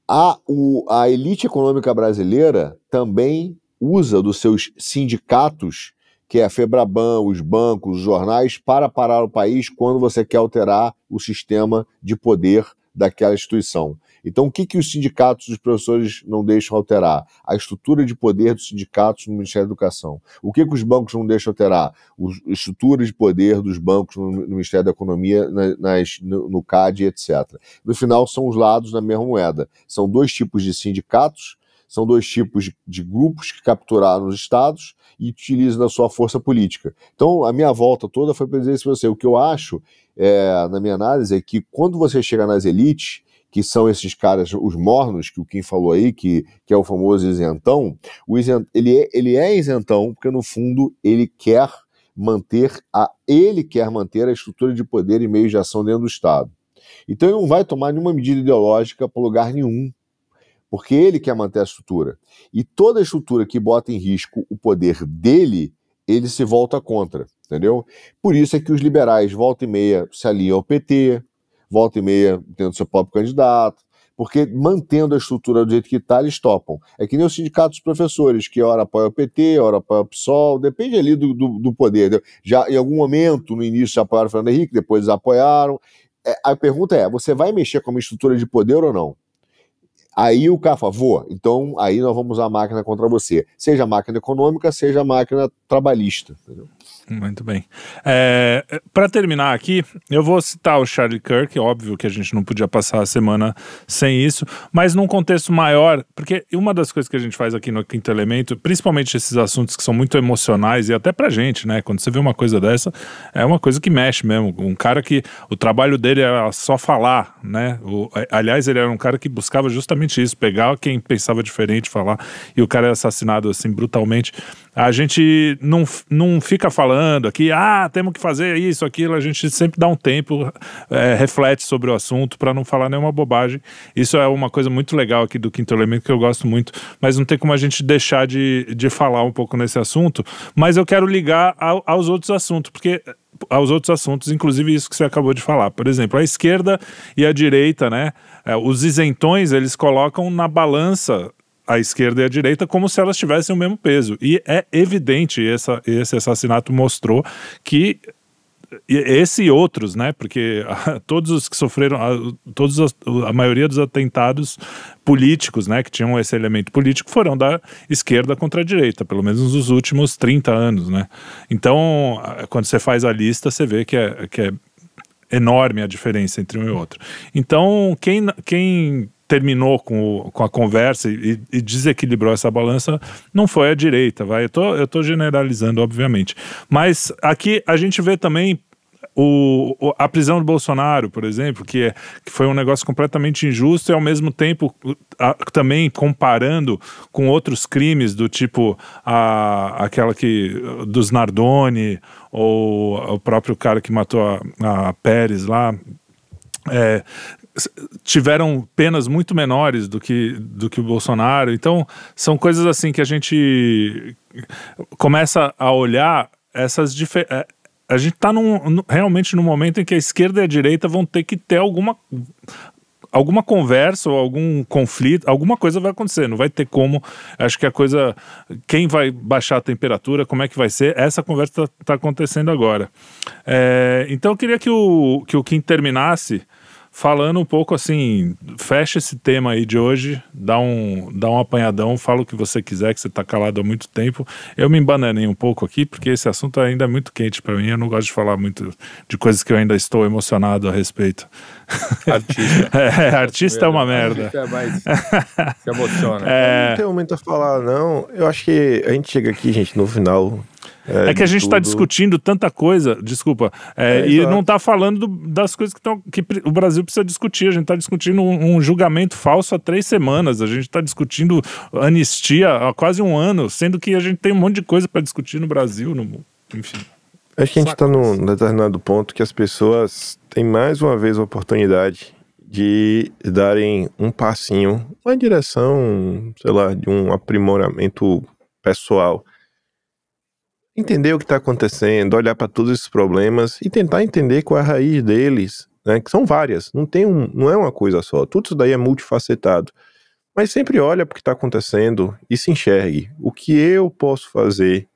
a elite econômica brasileira também usa dos seus sindicatos, que é a Febraban, os bancos, os jornais, para parar o país quando você quer alterar o sistema de poder daquela instituição. Então, o que os sindicatos dos professores não deixam alterar? A estrutura de poder dos sindicatos no Ministério da Educação. O que os bancos não deixam alterar? A estrutura de poder dos bancos no Ministério da Economia, no CAD, etc. No final, são os lados da mesma moeda. São dois tipos de sindicatos, são dois tipos de grupos que capturaram os estados e utilizam a sua força política. Então, a minha volta toda foi para dizer isso para você. O que eu acho, na minha análise, é que quando você chega nas elites, que são esses caras, os mornos, que o Kim falou aí, que é o famoso isentão, ele é isentão porque, no fundo, ele quer manter a estrutura de poder e meios de ação dentro do Estado. Então, ele não vai tomar nenhuma medida ideológica para lugar nenhum, porque ele quer manter a estrutura. E toda estrutura que bota em risco o poder dele, ele se volta contra, entendeu? Por isso é que os liberais, volta e meia, se aliam ao PT, volta e meia tendo seu próprio candidato, porque mantendo a estrutura do jeito que está, eles topam. É que nem o sindicato dos professores, que ora apoia o PT, ora apoia o PSOL, depende ali do poder. Entendeu? Já em algum momento, no início, já apoiaram o Fernando Henrique, depois apoiaram. A pergunta é, você vai mexer com uma estrutura de poder ou não? Aí o cara fala, vou, então aí nós vamos usar a máquina contra você. Seja a máquina econômica, seja a máquina trabalhista. Entendeu? Muito bem. Para terminar aqui, eu vou citar o Charlie Kirk, óbvio que a gente não podia passar a semana sem isso, mas num contexto maior, porque uma das coisas que a gente faz aqui no Quinto Elemento, principalmente esses assuntos que são muito emocionais, e até pra gente, né, quando você vê uma coisa dessa, é uma coisa que mexe mesmo, um cara que o trabalho dele era só falar, né, aliás, ele era um cara que buscava justamente isso, pegar quem pensava diferente, falar, e o cara é assassinado assim brutalmente. A gente não fica falando aqui, temos que fazer isso, aquilo, a gente sempre dá um tempo, reflete sobre o assunto para não falar nenhuma bobagem. Isso é uma coisa muito legal aqui do Quinto Elemento que eu gosto muito, mas não tem como a gente deixar de falar um pouco nesse assunto, mas eu quero ligar aos outros assuntos, inclusive isso que você acabou de falar. Por exemplo, a esquerda e a direita, né? Os isentões, eles colocam na balança a esquerda e a direita como se elas tivessem o mesmo peso. E é evidente, esse assassinato mostrou que esse e outros, né? Porque todos os que sofreram, a maioria dos atentados políticos, né? Que tinham esse elemento político, foram da esquerda contra a direita, pelo menos nos últimos 30 anos, né? Então, quando você faz a lista, você vê que é enorme a diferença entre um e outro. Então, quem terminou com a conversa e desequilibrou essa balança não foi a direita, eu tô generalizando, obviamente. Mas aqui a gente vê também a prisão do Bolsonaro, por exemplo, que foi um negócio completamente injusto e ao mesmo tempo também comparando com outros crimes do tipo aquela dos Nardoni ou o próprio cara que matou a Pérez lá, tiveram penas muito menores do que o Bolsonaro. Então são coisas assim que a gente começa a olhar essas diferenças. A gente está realmente num momento em que a esquerda e a direita vão ter que ter alguma conversa ou algum conflito, alguma coisa vai acontecer, não vai ter como. Acho que quem vai baixar a temperatura, como é que vai ser, essa conversa está acontecendo agora. Então eu queria que o Kim terminasse falando um pouco assim, fecha esse tema aí de hoje, dá um apanhadão, fala o que você quiser, que você tá calado há muito tempo. Eu me embananei um pouco aqui, porque esse assunto ainda é muito quente para mim, eu não gosto de falar muito de coisas que eu ainda estou emocionado a respeito. Artista. Artista é uma merda. Artista é mais se emociona. Não tem muito a falar, não. Eu acho que a gente chega aqui, gente, no final... É que a gente está discutindo tanta coisa, desculpa, e não está falando das coisas que o Brasil precisa discutir. A gente está discutindo um julgamento falso há 3 semanas, a gente está discutindo anistia há quase 1 ano, sendo que a gente tem um monte de coisa para discutir no Brasil, enfim. Acho que a gente está num determinado ponto que as pessoas têm mais uma vez a oportunidade de darem um passinho na direção, sei lá, de um aprimoramento pessoal. entender o que está acontecendo, olhar para todos esses problemas e tentar entender qual é a raiz deles, né, que são várias, não é uma coisa só, tudo isso daí é multifacetado. Mas sempre olha para o que está acontecendo e se enxergue. O que eu posso fazer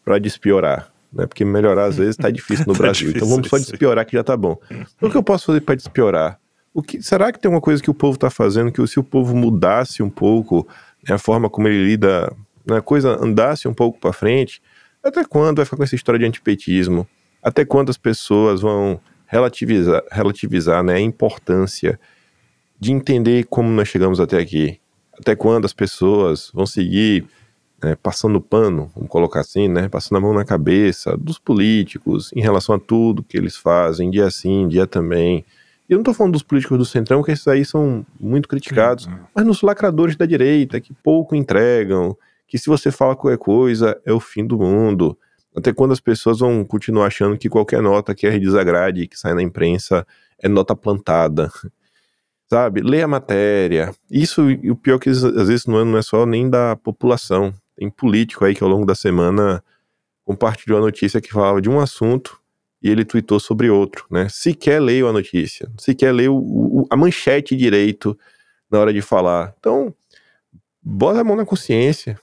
para despiorar? Né? Porque melhorar às vezes está difícil no Brasil. Então vamos só despiorar que já está bom. O que eu posso fazer para despiorar? Será que tem uma coisa que o povo está fazendo que se o povo mudasse um pouco, né, a forma como ele lida, né, a coisa andasse um pouco para frente? Até quando vai ficar com essa história de antipetismo? Até quando as pessoas vão relativizar, né, a importância de entender como nós chegamos até aqui? Até quando as pessoas vão seguir passando pano, vamos colocar assim, né, passando a mão na cabeça dos políticos em relação a tudo que eles fazem, dia sim, dia também? E eu não estou falando dos políticos do Centrão, que esses aí são muito criticados, mas nos lacradores da direita, que pouco entregam, que se você fala qualquer coisa, é o fim do mundo. Até quando as pessoas vão continuar achando que qualquer nota que lhes desagrade, que sai na imprensa, é nota plantada. Sabe, lê a matéria. Isso, e o pior é que às vezes não é só nem da população. Tem político aí que ao longo da semana compartilhou a notícia que falava de um assunto e ele tweetou sobre outro, né? Sequer leio a notícia, sequer leio a manchete direito na hora de falar. Então, bota a mão na consciência,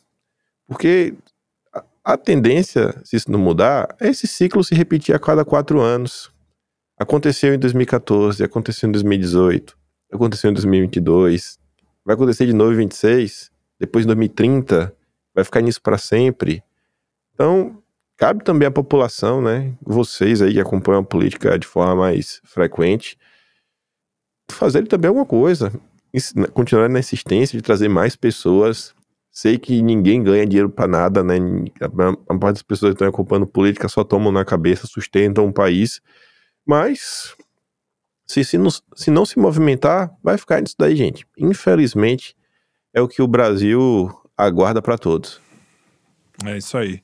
porque a tendência, se isso não mudar, é esse ciclo se repetir a cada 4 anos. Aconteceu em 2014, aconteceu em 2018, aconteceu em 2022, vai acontecer de novo em 2026, depois em 2030, vai ficar nisso para sempre. Então, cabe também à população, né, vocês aí que acompanham a política de forma mais frequente, fazerem também alguma coisa, continuar na insistência de trazer mais pessoas. Sei que ninguém ganha dinheiro para nada, né, a parte das pessoas que estão acompanhando política só tomam na cabeça, sustentam o país, mas se não se movimentar, vai ficar nisso daí, gente. Infelizmente, é o que o Brasil aguarda para todos. É isso aí.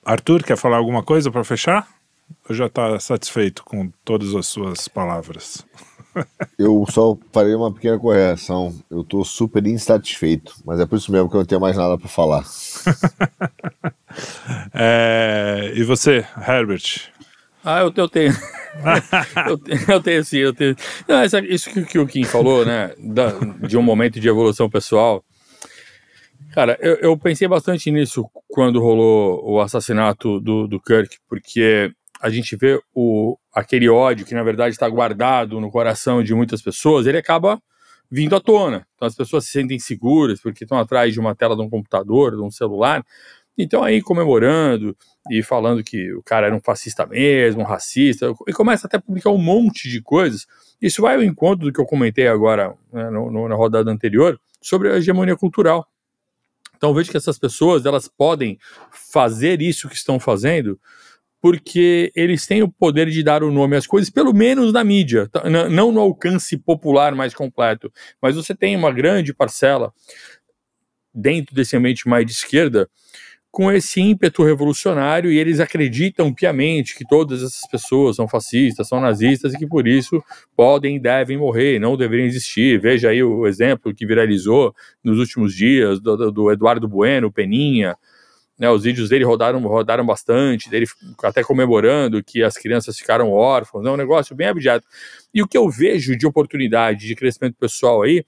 Arthur, quer falar alguma coisa para fechar? Ou já está satisfeito com todas as suas palavras? Eu só farei uma pequena correção. Eu tô super insatisfeito, mas é por isso mesmo que eu não tenho mais nada para falar. E você, Herbert? Eu tenho. eu tenho sim, eu tenho. Não, isso que o Kim falou, né, de um momento de evolução pessoal. Cara, eu pensei bastante nisso quando rolou o assassinato do Kirk, porque a gente vê aquele ódio que na verdade está guardado no coração de muitas pessoas, ele acaba vindo à tona. Então as pessoas se sentem seguras porque estão atrás de uma tela de um computador, de um celular, então aí comemorando e falando que o cara era um fascista mesmo, um racista, e começa até a publicar um monte de coisas. Isso vai ao encontro do que eu comentei agora, né, na rodada anterior, sobre a hegemonia cultural. Então vejo que essas pessoas, elas podem fazer isso que estão fazendo porque eles têm o poder de dar o nome às coisas, pelo menos na mídia, não no alcance popular mais completo, mas você tem uma grande parcela dentro desse ambiente mais de esquerda com esse ímpeto revolucionário, e eles acreditam piamente que todas essas pessoas são fascistas, são nazistas, e que por isso podem e devem morrer, não deveriam existir. Veja aí o exemplo que viralizou nos últimos dias do Eduardo Bueno, Peninha, né, os vídeos dele rodaram bastante, dele até comemorando que as crianças ficaram órfãos, é um negócio bem abjeto. E o que eu vejo de oportunidade de crescimento pessoal aí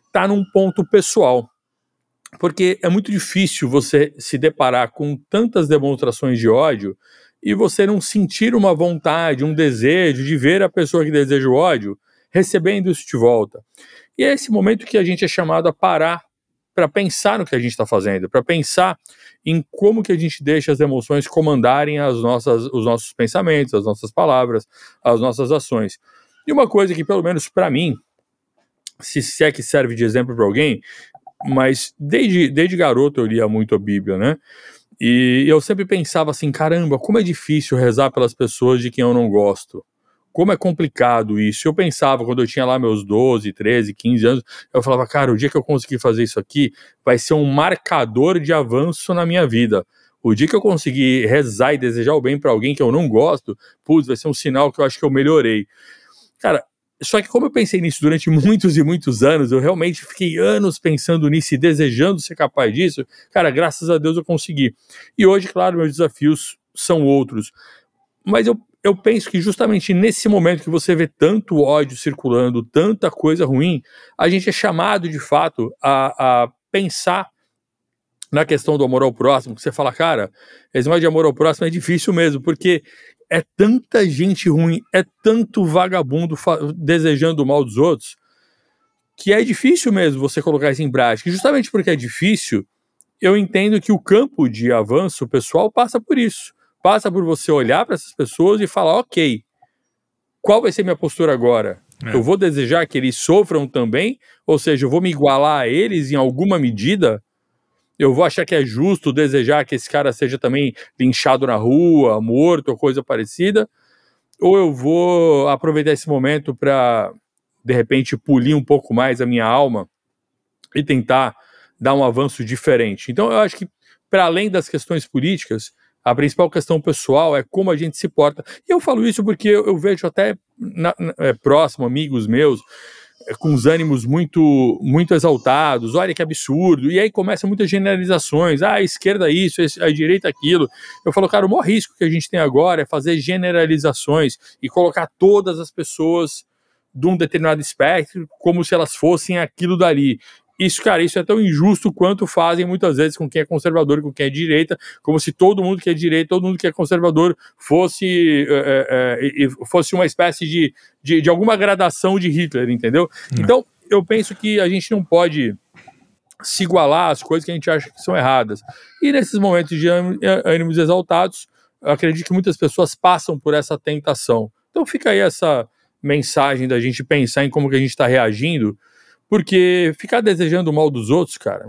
está num ponto pessoal, porque é muito difícil você se deparar com tantas demonstrações de ódio e você não sentir uma vontade, um desejo de ver a pessoa que deseja o ódio recebendo isso de volta. E é esse momento que a gente é chamado a parar para pensar no que a gente está fazendo, para pensar em como que a gente deixa as emoções comandarem os nossos pensamentos, as nossas palavras, as nossas ações. E uma coisa que, pelo menos para mim, se é que serve de exemplo para alguém, mas desde garoto eu lia muito a Bíblia, né? E eu sempre pensava assim, caramba, como é difícil rezar pelas pessoas de quem eu não gosto. Como é complicado isso. Eu pensava, quando eu tinha lá meus 12, 13, 15 anos, eu falava, cara, o dia que eu conseguir fazer isso aqui vai ser um marcador de avanço na minha vida. O dia que eu conseguir rezar e desejar o bem para alguém que eu não gosto, putz, vai ser um sinal que eu acho que eu melhorei. Cara, Só que como eu pensei nisso durante muitos e muitos anos, eu realmente fiquei anos pensando nisso e desejando ser capaz disso, cara, graças a Deus eu consegui. E hoje, claro, meus desafios são outros. Mas eu penso que justamente nesse momento que você vê tanto ódio circulando, tanta coisa ruim, a gente é chamado, de fato, a pensar na questão do amor ao próximo, que você fala, cara, esse negócio de amor ao próximo é difícil mesmo, porque é tanta gente ruim, é tanto vagabundo desejando o mal dos outros, que é difícil mesmo você colocar isso em prática. E justamente porque é difícil, eu entendo que o campo de avanço pessoal passa por isso. Passa por você olhar para essas pessoas e falar, ok, qual vai ser minha postura agora? Eu vou desejar que eles sofram também? Ou seja, eu vou me igualar a eles em alguma medida? Eu vou achar que é justo desejar que esse cara seja também linchado na rua, morto ou coisa parecida? Ou eu vou aproveitar esse momento para, de repente, polir um pouco mais a minha alma e tentar dar um avanço diferente? Então, eu acho que, para além das questões políticas, a principal questão pessoal é como a gente se porta. E eu falo isso porque eu vejo até próximo, amigos meus, com os ânimos muito, muito exaltados, olha que absurdo, e aí começam muitas generalizações, a esquerda isso, a direita aquilo. Eu falo, cara, o maior risco que a gente tem agora é fazer generalizações e colocar todas as pessoas de um determinado espectro como se elas fossem aquilo dali. Isso, cara, isso é tão injusto quanto fazem muitas vezes com quem é conservador e com quem é direita, como se todo mundo que é direita, todo mundo que é conservador fosse uma espécie de alguma gradação de Hitler, entendeu? Então, eu penso que a gente não pode se igualar às coisas que a gente acha que são erradas. E nesses momentos de ânimos exaltados, eu acredito que muitas pessoas passam por essa tentação. Então fica aí essa mensagem da gente pensar em como que a gente está reagindo, porque ficar desejando o mal dos outros, cara,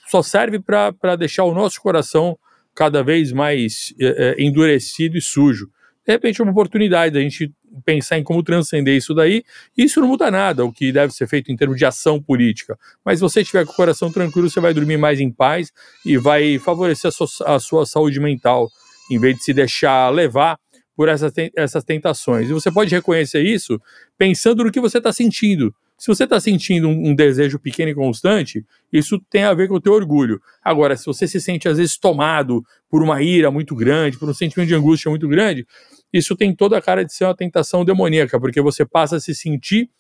só serve para deixar o nosso coração cada vez mais endurecido e sujo. De repente é uma oportunidade da gente pensar em como transcender isso daí. Isso não muda nada, o que deve ser feito em termos de ação política. Mas se você estiver com o coração tranquilo, você vai dormir mais em paz e vai favorecer a sua saúde mental, em vez de se deixar levar por essas tentações. E você pode reconhecer isso pensando no que você está sentindo. Se você está sentindo um desejo pequeno e constante, isso tem a ver com o teu orgulho. Agora, se você se sente, às vezes, tomado por uma ira muito grande, por um sentimento de angústia muito grande, isso tem toda a cara de ser uma tentação demoníaca, porque você passa a se sentir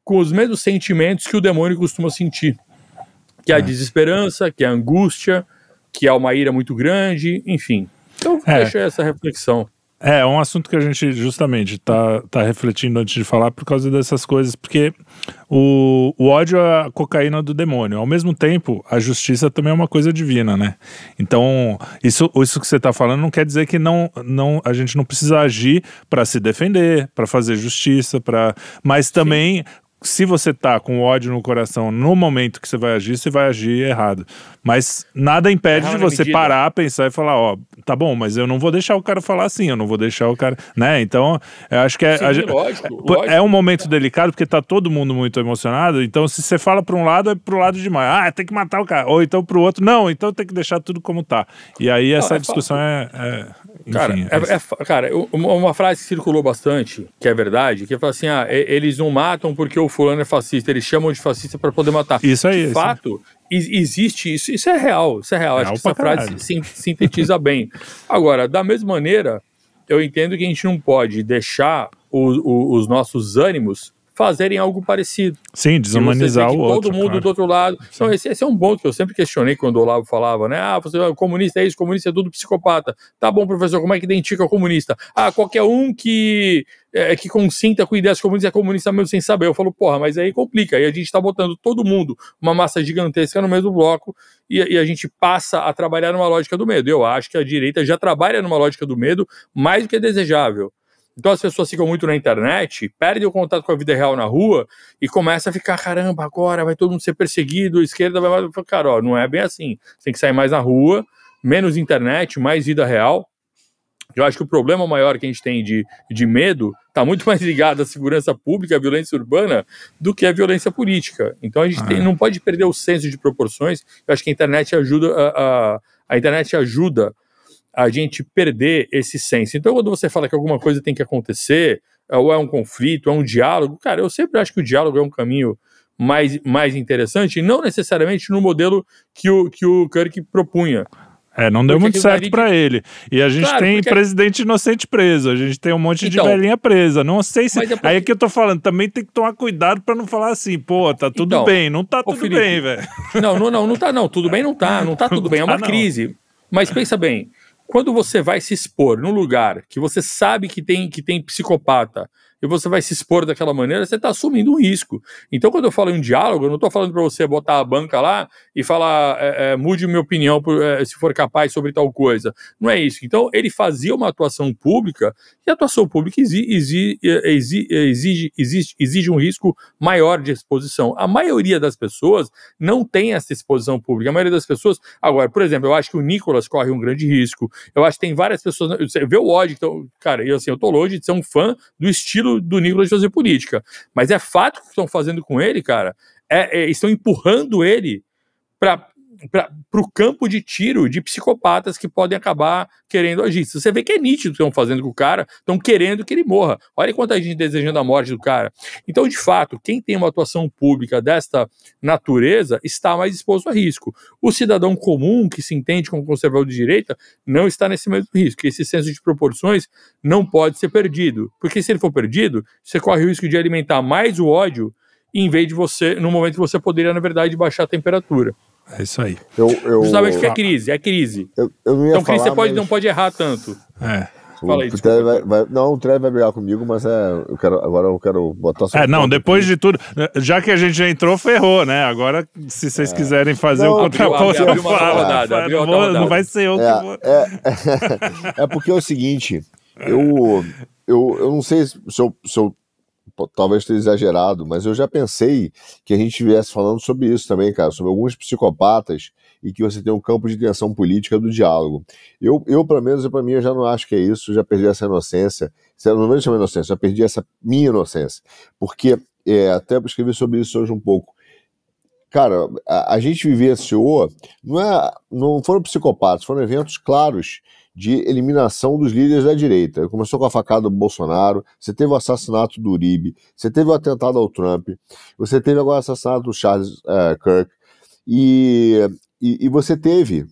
com os mesmos sentimentos que o demônio costuma sentir, que é a desesperança, que é a angústia, que é uma ira muito grande, enfim. Então, deixa essa reflexão. É um assunto que a gente justamente tá refletindo antes de falar por causa dessas coisas, porque o ódio é a cocaína do demônio. Ao mesmo tempo, a justiça também é uma coisa divina, né? Então, isso que você tá falando não quer dizer que a gente não precisa agir para se defender, para fazer justiça, mas também... Se você tá com ódio no coração no momento que você vai agir errado. Mas nada impede de você parar, pensar e falar, tá bom, mas eu não vou deixar o cara falar assim, eu não vou deixar o cara... Né? Então, eu acho que lógico. É um momento delicado, porque tá todo mundo muito emocionado, então se você fala para um lado, é pro lado demais. Tem que matar o cara. Ou então pro outro, não, então tem que deixar tudo como tá. E aí essa discussão enfim, cara, uma frase que circulou bastante, que é verdade, que fala assim, eles não matam porque o fulano é fascista, eles chamam de fascista para poder matar. Isso aí. De fato, existe isso, isso é real. Acho que essa frase sintetiza bem. Agora, da mesma maneira, eu entendo que a gente não pode deixar os nossos ânimos fazerem algo parecido. Sim, desumanizar o outro. Todo mundo do outro lado. Então, esse é um ponto que eu sempre questionei quando o Olavo falava, né? Você é comunista, é isso, comunista é tudo psicopata. Tá bom, professor, como é que identifica o comunista? Qualquer um que consinta com ideias comunistas é comunista mesmo sem saber. Eu falo, porra, mas aí complica. Aí a gente tá botando todo mundo, uma massa gigantesca no mesmo bloco, e a gente passa a trabalhar numa lógica do medo. Eu acho que a direita já trabalha numa lógica do medo mais do que desejável. Então as pessoas ficam muito na internet, perdem o contato com a vida real na rua e começam a ficar, caramba, agora vai todo mundo ser perseguido, a esquerda vai... Cara, não é bem assim. Você tem que sair mais na rua, menos internet, mais vida real. Eu acho que o problema maior que a gente tem de medo está muito mais ligado à segurança pública, à violência urbana, do que à violência política. Então a gente não pode perder o senso de proporções. Eu acho que a internet ajuda a gente perder esse senso. Então, quando você fala que alguma coisa tem que acontecer, ou é um conflito, é um diálogo, cara, eu sempre acho que o diálogo é um caminho mais interessante, e não necessariamente no modelo que o Kirk propunha. Não deu muito certo para ele. E a gente tem presidente inocente preso, a gente tem um monte de velhinha presa. Não sei se... Aí é que eu tô falando, também tem que tomar cuidado para não falar assim, pô, tá tudo bem. Não tá tudo bem, velho. Não tá, não. Tudo bem não tá. Não tá tudo bem, é uma crise. Mas pensa bem, quando você vai se expor num lugar que você sabe que tem psicopata, e você vai se expor daquela maneira, você está assumindo um risco. Então, quando eu falo em diálogo, eu não estou falando para você botar a banca lá e falar, mude minha opinião se for capaz sobre tal coisa. Não é isso. Então, ele fazia uma atuação pública, e a atuação pública exige um risco maior de exposição. A maioria das pessoas não tem essa exposição pública. A maioria das pessoas... Agora, por exemplo, eu acho que o Nicolas corre um grande risco. Eu acho que tem várias pessoas... Você vê o ódio. Então, cara, eu tô longe de ser um fã do estilo do Nicolas de fazer política, mas é fato que estão fazendo com ele, cara, estão empurrando ele para o campo de tiro de psicopatas que podem acabar querendo agir. Você vê que é nítido que estão fazendo com o cara, estão querendo que ele morra. Olha quanta gente desejando a morte do cara. Então, de fato, quem tem uma atuação pública desta natureza está mais exposto a risco. O cidadão comum, que se entende como conservador de direita, não está nesse mesmo risco. Esse senso de proporções não pode ser perdido. Porque se ele for perdido, você corre o risco de alimentar mais o ódio, em vez de você, no momento que você poderia, na verdade, baixar a temperatura. É isso aí. Justamente porque é crise. Eu não ia então, falar, você não pode errar tanto. Fala aí, o Treve vai brigar comigo, mas agora eu quero botar só. Depois de tudo, já que a gente já entrou, ferrou, né? Agora, se vocês quiserem fazer o contraponto, não vai ser eu que vou. É porque é o seguinte, eu não sei se eu talvez tenha exagerado, mas eu já pensei que a gente estivesse falando sobre isso também, cara, sobre alguns psicopatas e que você tem um campo de tensão política do diálogo. Eu pelo menos, para mim, eu já não acho que é isso, eu já perdi essa inocência, não vou chamar inocência, já perdi essa minha inocência, porque até escrevi sobre isso hoje um pouco. Cara, a gente vivenciou, não foram psicopatas, foram eventos claros de eliminação dos líderes da direita. Começou com a facada do Bolsonaro, você teve o assassinato do Uribe, você teve o atentado ao Trump, você teve agora o assassinato do Charles Kirk, e você teve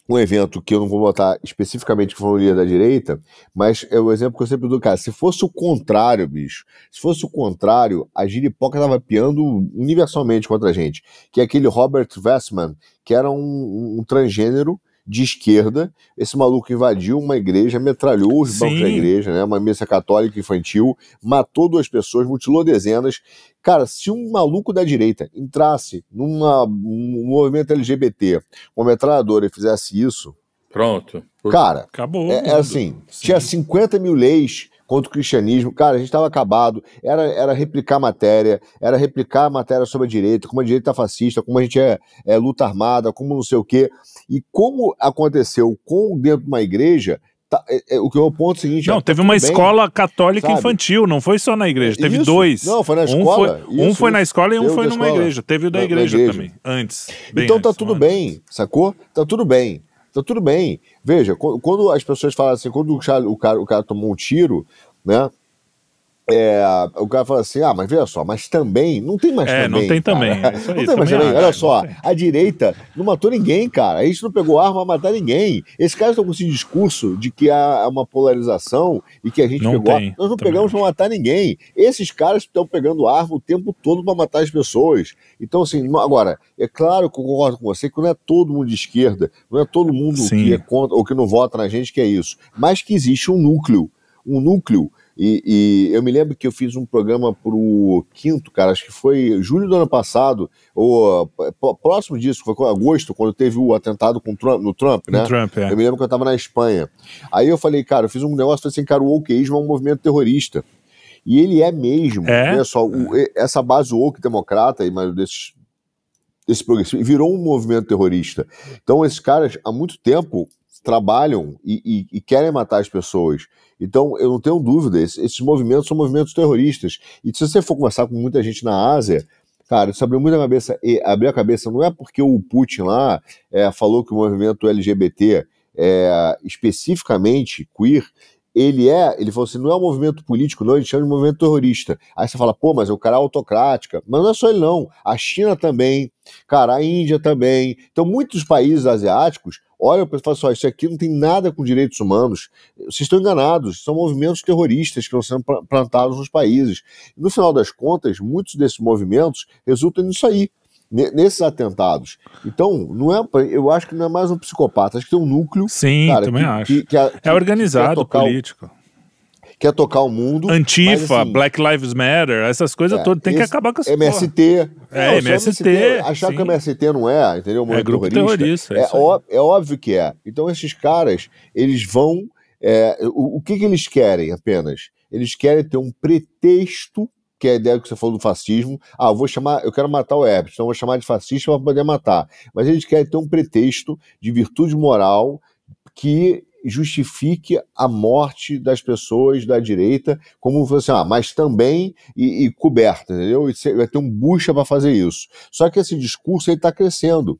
um evento que eu não vou botar especificamente que foi o líder da direita, mas é o exemplo que eu sempre dou, cara, se fosse o contrário, bicho, se fosse o contrário, a giripoca tava piando universalmente contra a gente, que é aquele Robert Westman, que era um transgênero de esquerda. Esse maluco invadiu uma igreja, metralhou os bancos da igreja, né, uma missa católica infantil, matou 2 pessoas, mutilou dezenas. Cara, se um maluco da direita entrasse num movimento LGBT, uma metralhadora, e fizesse isso... Pronto. Cara, acabou. Tinha 50 mil leis contra o cristianismo, cara, a gente estava acabado, era replicar a matéria sobre a direita, como a direita é fascista, como a gente é luta armada, como não sei o quê, e como aconteceu dentro de uma igreja, o que é o ponto seguinte... Não, teve uma escola católica infantil, não foi só na igreja, teve 2. Não, foi na escola. Um foi na escola e um foi numa igreja, teve o da igreja também, antes. Então tá tudo bem, sacou? Tá tudo bem. Veja, quando as pessoas falam assim, quando o cara tomou um tiro, né? O cara fala assim, mas veja só, mas também, não tem mais também. Não tem também. Não tem mais também, olha só, a direita não matou ninguém, cara, a gente não pegou arma a matar ninguém. Esses caras estão com esse discurso de que há uma polarização e que a gente pegou arma. Nós não pegamos para matar ninguém. Esses caras estão pegando arma o tempo todo para matar as pessoas. Então, assim, agora, é claro que eu concordo com você que não é todo mundo de esquerda, não é todo mundo que é contra ou que não vota na gente que é isso, mas que existe um núcleo, e eu me lembro que eu fiz um programa pro Quinto, cara, acho que foi julho do ano passado, ou próximo disso, foi em agosto, quando teve o atentado no Trump, né? Eu me lembro que eu tava na Espanha. Aí eu falei, cara, eu fiz um negócio, falei assim, cara, o wokeísmo é um movimento terrorista. E ele é mesmo, olha só, essa base woke democrata, mas desse progressivo, virou um movimento terrorista. Então esses caras, há muito tempo, trabalham e querem matar as pessoas. Então, eu não tenho dúvida, esses movimentos são movimentos terroristas. E se você for conversar com muita gente na Ásia, cara, isso abriu muita cabeça. E abriu a cabeça não é porque o Putin lá falou que o movimento LGBT especificamente queer, ele falou assim, não é um movimento político, não, ele chama de movimento terrorista. Aí você fala, pô, mas o cara é autocrática. Mas não é só ele, não. A China também, cara, a Índia também. Então, muitos países asiáticos olham para e falam assim, isso aqui não tem nada com direitos humanos. Vocês estão enganados, são movimentos terroristas que estão sendo plantados nos países. E, no final das contas, muitos desses movimentos resultam nisso aí, nesses atentados. Então, eu acho que não é mais um psicopata, acho que tem um núcleo. Sim, cara, também acho. É organizado, político. Quer tocar o mundo. Antifa, assim, Black Lives Matter, essas coisas todas, tem que acabar com essa MST. MST. Achar que o MST não é, entendeu? É grupo terrorista. É óbvio que é. Então, esses caras, eles vão... o que eles querem apenas? Eles querem ter um pretexto, que é a ideia que você falou do fascismo. Eu quero matar o Herbert, então eu vou chamar de fascista para poder matar. Mas eles querem ter um pretexto de virtude moral que justifique a morte das pessoas da direita, como assim, mas também e coberta, entendeu? E vai ter um bucha para fazer isso. Só que esse discurso está crescendo.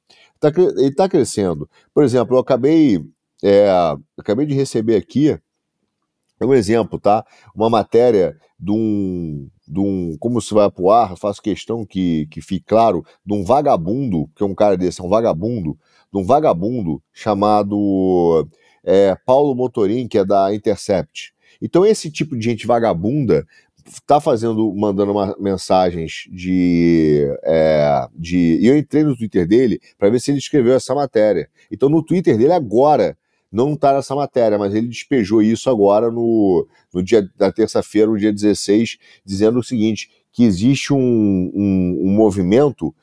Ele está crescendo. Por exemplo, eu acabei de receber aqui um exemplo, tá? Uma matéria de um como se vai pro ar, eu faço questão que fique claro, de um vagabundo, que é um cara desse, de um vagabundo chamado Paulo Motorim, que é da Intercept. Então esse tipo de gente vagabunda tá mandando mensagens e eu entrei no Twitter dele para ver se ele escreveu essa matéria. Então no Twitter dele agora não está nessa matéria, mas ele despejou isso agora no dia da terça-feira, no dia 16, dizendo o seguinte, que existe um movimento,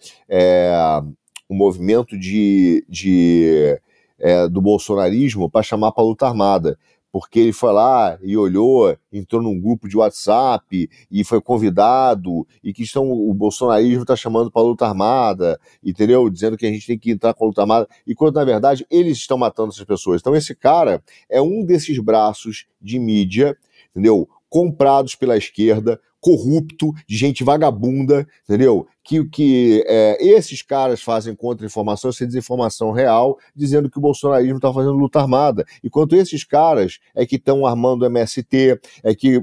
do bolsonarismo para chamar para luta armada, porque ele foi lá e olhou, entrou num grupo de WhatsApp e foi convidado, e que o bolsonarismo está chamando para luta armada, entendeu? Dizendo que a gente tem que entrar com a luta armada, enquanto na verdade eles estão matando essas pessoas. Então esse cara é um desses braços de mídia, entendeu? Comprados pela esquerda, corrupto, de gente vagabunda, entendeu? Que esses caras fazem contra-informação, essa desinformação real, dizendo que o bolsonarismo está fazendo luta armada. Enquanto esses caras que estão armando o MST, que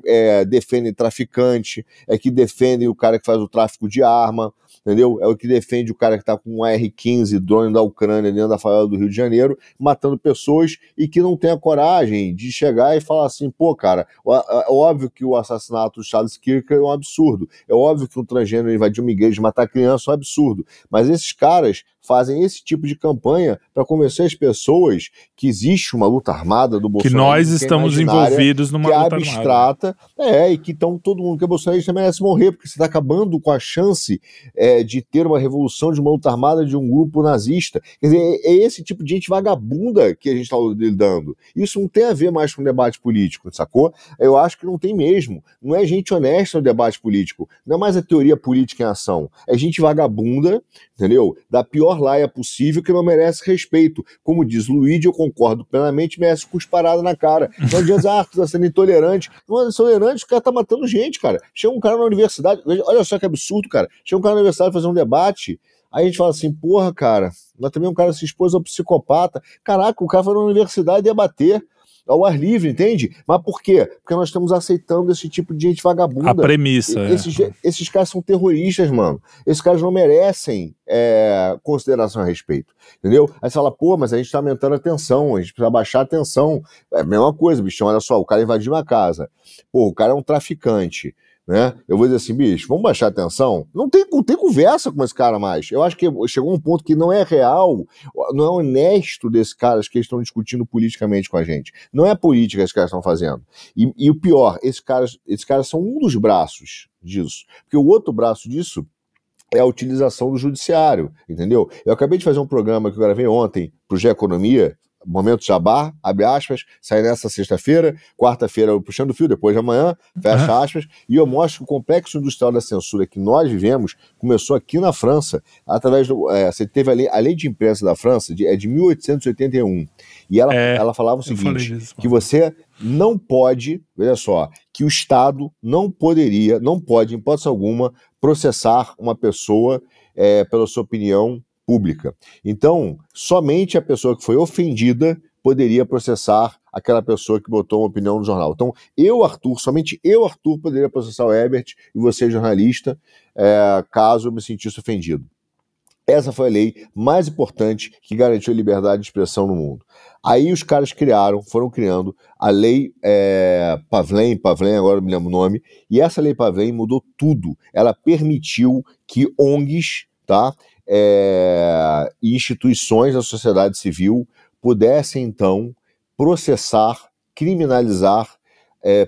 defendem traficante, que defendem o cara que faz o tráfico de arma, entendeu? É o que defende o cara que está com um R-15, drone da Ucrânia, dentro da favela do Rio de Janeiro, matando pessoas e que não tem a coragem de chegar e falar assim, pô, cara, é óbvio que o assassinato do Charles Kirk é um absurdo, é óbvio que um transgênero invadir uma igreja e matar criança é um absurdo, mas esses caras fazem esse tipo de campanha para convencer as pessoas que existe uma luta armada do Bolsonaro. Que nós estamos envolvidos numa luta abstrata, armada. E que então todo mundo que é bolsonarista merece morrer, porque você está acabando com a chance de ter uma revolução de uma luta armada de um grupo nazista. Quer dizer, é esse tipo de gente vagabunda que a gente está lidando. Isso não tem a ver mais com debate político, sacou? Eu acho que não tem mesmo. Não é gente honesta no debate político. Não é mais a teoria política em ação. É gente vagabunda, entendeu? Da pior laia possível, que não merece respeito. Como diz Luigi, eu concordo plenamente, merece cusparada na cara. Não adianta, tu tá sendo intolerante. Não é intolerante, o cara tá matando gente, cara. Chega um cara na universidade, olha só que absurdo, cara. Chega um cara na universidade fazer um debate, aí a gente fala assim, porra, cara, mas também um cara se expôs ao psicopata. Caraca, o cara foi na universidade debater ao ar livre, entende? Mas por quê? Porque nós estamos aceitando esse tipo de gente vagabunda. A premissa. Esses caras são terroristas, mano. Esses caras não merecem consideração a respeito, entendeu? Aí você fala, pô, mas a gente tá aumentando a tensão, a gente precisa baixar a tensão. É a mesma coisa, bichão, olha só, o cara invadiu uma casa. Pô, o cara é um traficante, né? Eu vou dizer assim, bicho, vamos baixar a tensão? Não tem conversa com esse cara mais. Eu acho que chegou um ponto que não é real, não é honesto desses caras que estão discutindo politicamente com a gente. Não é política que esses caras estão fazendo. E o pior, esses caras são um dos braços disso. Porque o outro braço disso é a utilização do judiciário, entendeu? Eu acabei de fazer um programa que eu gravei ontem pro Gé Economia, Momento Jabá, abre aspas, sai nessa sexta-feira, quarta-feira eu puxando o fio, depois de amanhã, fecha aspas, e eu mostro que o complexo industrial da censura que nós vivemos começou aqui na França, através do... você teve a lei de imprensa da França, de 1881, e ela falava o seguinte, que você não pode, veja só, que o Estado não pode, em hipótese alguma, processar uma pessoa pela sua opinião pública. Então, somente a pessoa que foi ofendida poderia processar aquela pessoa que botou uma opinião no jornal. Então, eu, Arthur, somente eu, Arthur, poderia processar o Herbert e você, jornalista, caso eu me sentisse ofendido. Essa foi a lei mais importante que garantiu a liberdade de expressão no mundo. Aí os caras foram criando a lei Pavlen, agora não me lembro o nome, e essa lei Pavlen mudou tudo. Ela permitiu que ONGs, tá, e instituições da sociedade civil pudessem, então, processar, criminalizar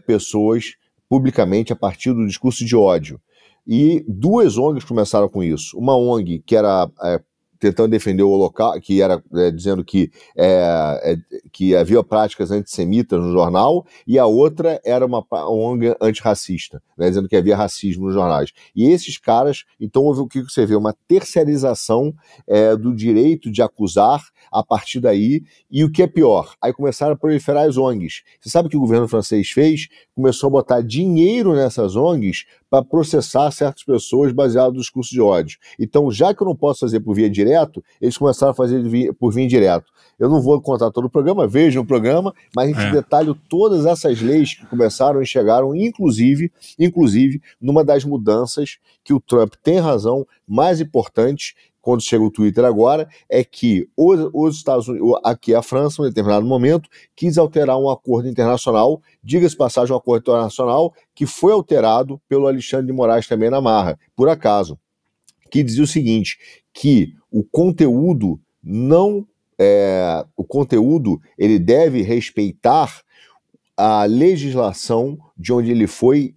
pessoas publicamente a partir do discurso de ódio. E duas ONGs começaram com isso. Uma ONG que era tentando defender o Holocausto, que era dizendo que havia práticas antissemitas no jornal, e a outra era uma ONG antirracista, né, dizendo que havia racismo nos jornais. E esses caras, então houve o que você vê, uma terceirização do direito de acusar a partir daí, e o que é pior, aí começaram a proliferar as ONGs. Você sabe o que o governo francês fez? Começou a botar dinheiro nessas ONGs para processar certas pessoas baseado no discurso de ódio. Então, já que eu não posso fazer por via direto, eles começaram a fazer por via indireto. Eu não vou contar todo o programa, vejam o programa, mas a gente detalha todas essas leis que começaram e chegaram, inclusive, numa das mudanças que o Trump tem razão, mais importante, quando chega o Twitter agora, é que os Estados Unidos, aqui a França, em um determinado momento, quis alterar um acordo internacional, diga-se passagem, um acordo internacional que foi alterado pelo Alexandre de Moraes também na marra, por acaso, que dizia o seguinte, que o conteúdo ele deve respeitar a legislação de onde ele foi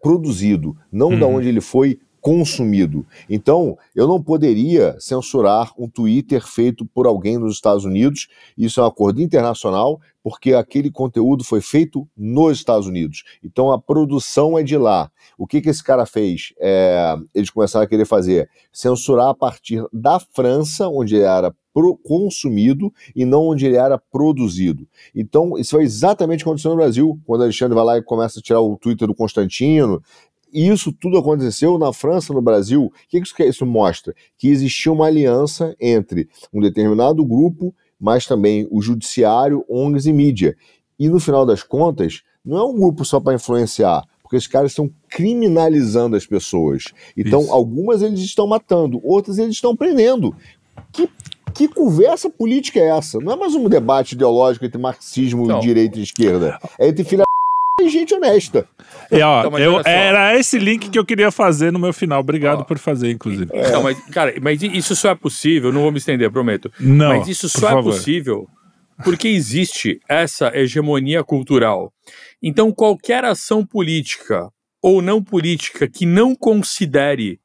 produzido, não da onde ele foi consumido. Então, eu não poderia censurar um Twitter feito por alguém nos Estados Unidos, isso é um acordo internacional, porque aquele conteúdo foi feito nos Estados Unidos. Então, a produção é de lá. O que esse cara fez? Eles começaram a querer fazer, censurar a partir da França, onde ele era consumido e não onde ele era produzido. Então, isso foi exatamente o que aconteceu no Brasil, quando o Alexandre vai lá e começa a tirar o Twitter do Constantino. E isso tudo aconteceu na França, no Brasil. O que isso mostra? Que existia uma aliança entre um determinado grupo, mas também o judiciário, ONGs e mídia. E no final das contas, não é um grupo só para influenciar, porque os caras estão criminalizando as pessoas. Então, algumas eles estão matando, outras eles estão prendendo. Que conversa política é essa? Não é mais um debate ideológico entre marxismo, direita e esquerda. É entre filha e gente honesta. Era esse link que eu queria fazer no meu final. Obrigado por fazer, inclusive. Não, mas isso só é possível, não vou me estender, prometo. Não, mas isso só é possível porque existe essa hegemonia cultural. Então, qualquer ação política ou não política que não considere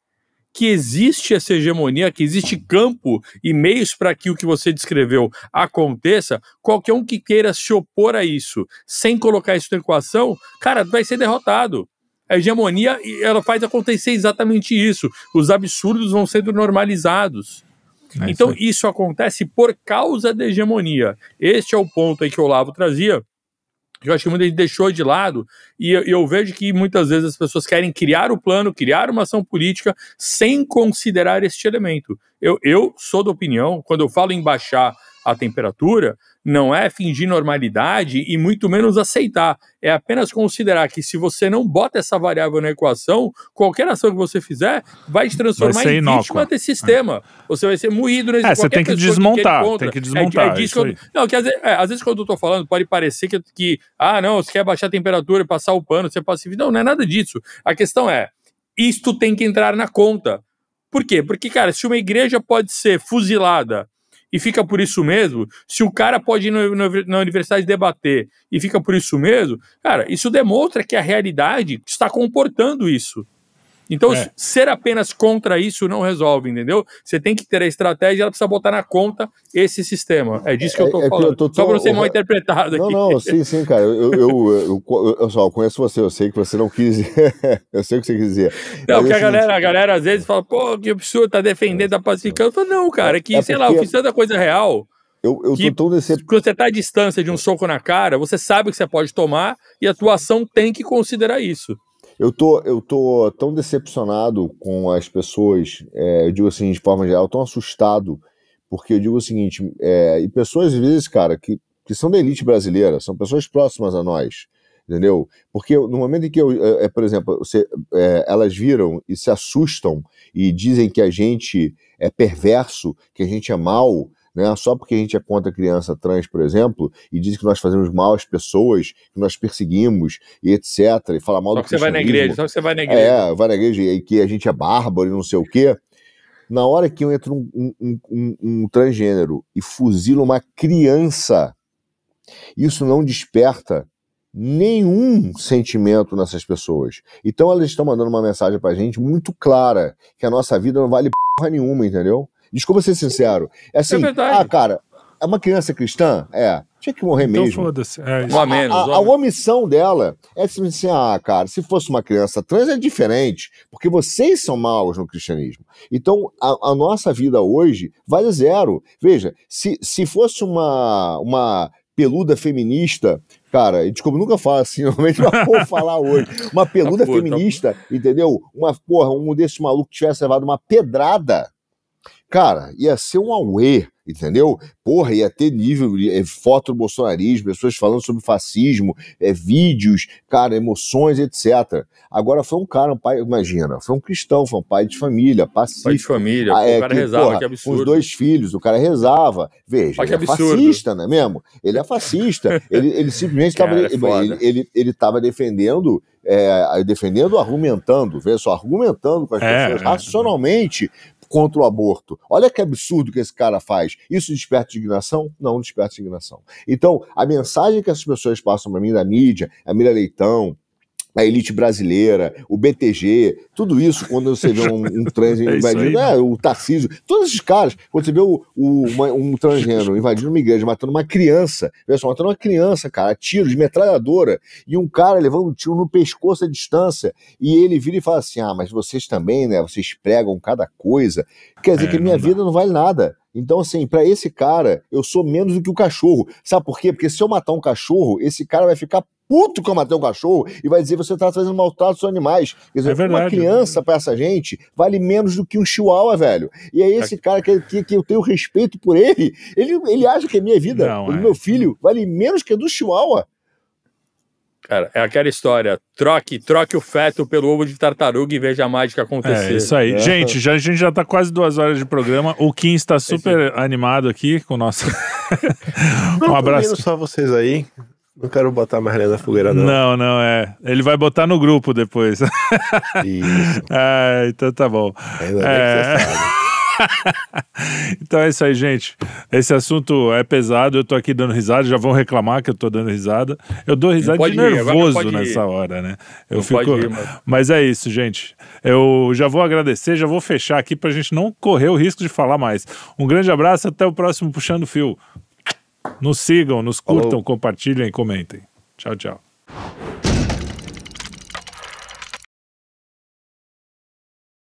que existe essa hegemonia, que existe campo e meios para que o que você descreveu aconteça, qualquer um que queira se opor a isso, sem colocar isso na equação, cara, vai ser derrotado. A hegemonia, ela faz acontecer exatamente isso. Os absurdos vão sendo normalizados. Então, isso acontece por causa da hegemonia. Este é o ponto aí que o Olavo trazia, que eu acho que muita gente deixou de lado, e eu vejo que muitas vezes as pessoas querem criar o plano, criar uma ação política, sem considerar este elemento. Eu sou da opinião, quando eu falo em baixar a temperatura, não é fingir normalidade e muito menos aceitar. É apenas considerar que se você não bota essa variável na equação, qualquer ação que você fizer vai te transformar em vítima desse sistema. Você vai ser moído nesse você tem que desmontar. Tem que desmontar. Às vezes quando eu tô falando, pode parecer que não, você quer baixar a temperatura e passar o pano, você passa. Não é nada disso. A questão é, isto tem que entrar na conta. Por quê? Porque, cara, se uma igreja pode ser fuzilada e fica por isso mesmo, se o cara pode ir na universidade debater e fica por isso mesmo, cara, isso demonstra que a realidade está comportando isso. Então, ser apenas contra isso não resolve, entendeu? Você tem que ter a estratégia, ela precisa botar na conta esse sistema. É disso que eu tô falando. Só para não ser mal interpretado aqui. Não, sim, cara. Eu só conheço você, eu sei que você não quis eu sei o que você quis dizer. Não, porque a galera às vezes fala, pô, que absurdo, tá defendendo, tá pacificando. Eu falo, não, cara, sei lá, eu fiz tanta coisa real. Eu tô tão quando você tá à distância de um soco na cara, você sabe que você pode tomar e a tua ação tem que considerar isso. Eu tô tão decepcionado com as pessoas, eu digo assim, de forma geral, tão assustado, porque eu digo o seguinte, e pessoas às vezes, cara, que que são da elite brasileira, são pessoas próximas a nós, entendeu? Porque no momento em que, por exemplo, elas viram e se assustam e dizem que a gente é perverso, que a gente é mau, né? Só porque a gente é contra a criança trans, por exemplo, e diz que nós fazemos mal às pessoas, que nós perseguimos, e etc., e fala mal Só do que você vai na igreja, só que você vai na igreja. vai na igreja e que a gente é bárbaro e não sei o quê. Na hora que entra um transgênero e fuzila uma criança, isso não desperta nenhum sentimento nessas pessoas. Então elas estão mandando uma mensagem pra gente muito clara, que a nossa vida não vale porra nenhuma, entendeu? Desculpa ser sincero. É assim, cara, é uma criança cristã? Tinha que morrer então, mesmo. Foda-se. A omissão dela é assim, cara, se fosse uma criança trans é diferente, porque vocês são maus no cristianismo. Então, a nossa vida hoje vale zero. Veja, se fosse uma peluda feminista, cara, desculpa, nunca falo assim, normalmente eu vou falar hoje. Uma peluda feminista, entendeu? Um desses malucos que tivesse levado uma pedrada, cara, ia ser um auê, entendeu? Porra, ia ter nível, foto do bolsonarismo, pessoas falando sobre fascismo, vídeos, cara, emoções, etc. Agora foi um cara, um pai, imagina, foi um cristão, foi um pai de família, pacífico. Pai de família, o cara rezava, que absurdo. Com os 2 filhos, o cara rezava. Veja, ele é fascista, não é mesmo? Ele é fascista. ele simplesmente estava ele estava defendendo, argumentando, veja só, argumentando com as pessoas racionalmente contra o aborto. Olha que absurdo que esse cara faz. Isso desperta indignação? Não desperta indignação. Então, a mensagem que essas pessoas passam para mim da mídia, a Mira Leitão, a elite brasileira, o BTG, tudo isso, quando você vê um trans invadindo, o Tarcísio, todos esses caras, quando você vê um transgênero invadindo uma igreja, matando uma criança, veja só, matando uma criança, cara, a tiro de metralhadora, e um cara levando um tiro no pescoço à distância, e ele vira e fala assim, mas vocês também, né, vocês pregam cada coisa, quer dizer que minha vida não vale nada. Então, assim, pra esse cara, eu sou menos do que o cachorro. Sabe por quê? Porque se eu matar um cachorro, esse cara vai ficar puto que eu matei um cachorro e vai dizer, você tá fazendo maltrato aos animais. Quer dizer, uma criança pra essa gente vale menos do que um chihuahua, velho. E aí esse cara que eu tenho respeito por ele acha que a minha vida, o meu filho, vale menos que a do chihuahua. Cara, é aquela história, troque o feto pelo ovo de tartaruga e veja a mágica acontecer. É isso aí. Gente, a gente já tá quase 2 horas de programa. O Kim está super animado aqui com o nosso... Um abraço. Só vocês aí. Não quero botar mais lenha na fogueira, não. Não, Ele vai botar no grupo depois. Isso. Então tá bom. Ainda bem que você sabe. Então é isso aí, gente. Esse assunto é pesado. Eu tô aqui dando risada. Já vão reclamar que eu tô dando risada. Eu dou risada de nervoso nessa hora, né? Eu fico... Mas é isso, gente. Eu já vou agradecer, já vou fechar aqui pra gente não correr o risco de falar mais. Um grande abraço, até o próximo Puxando Fio. Nos sigam, nos curtam, compartilhem e comentem. Tchau, tchau.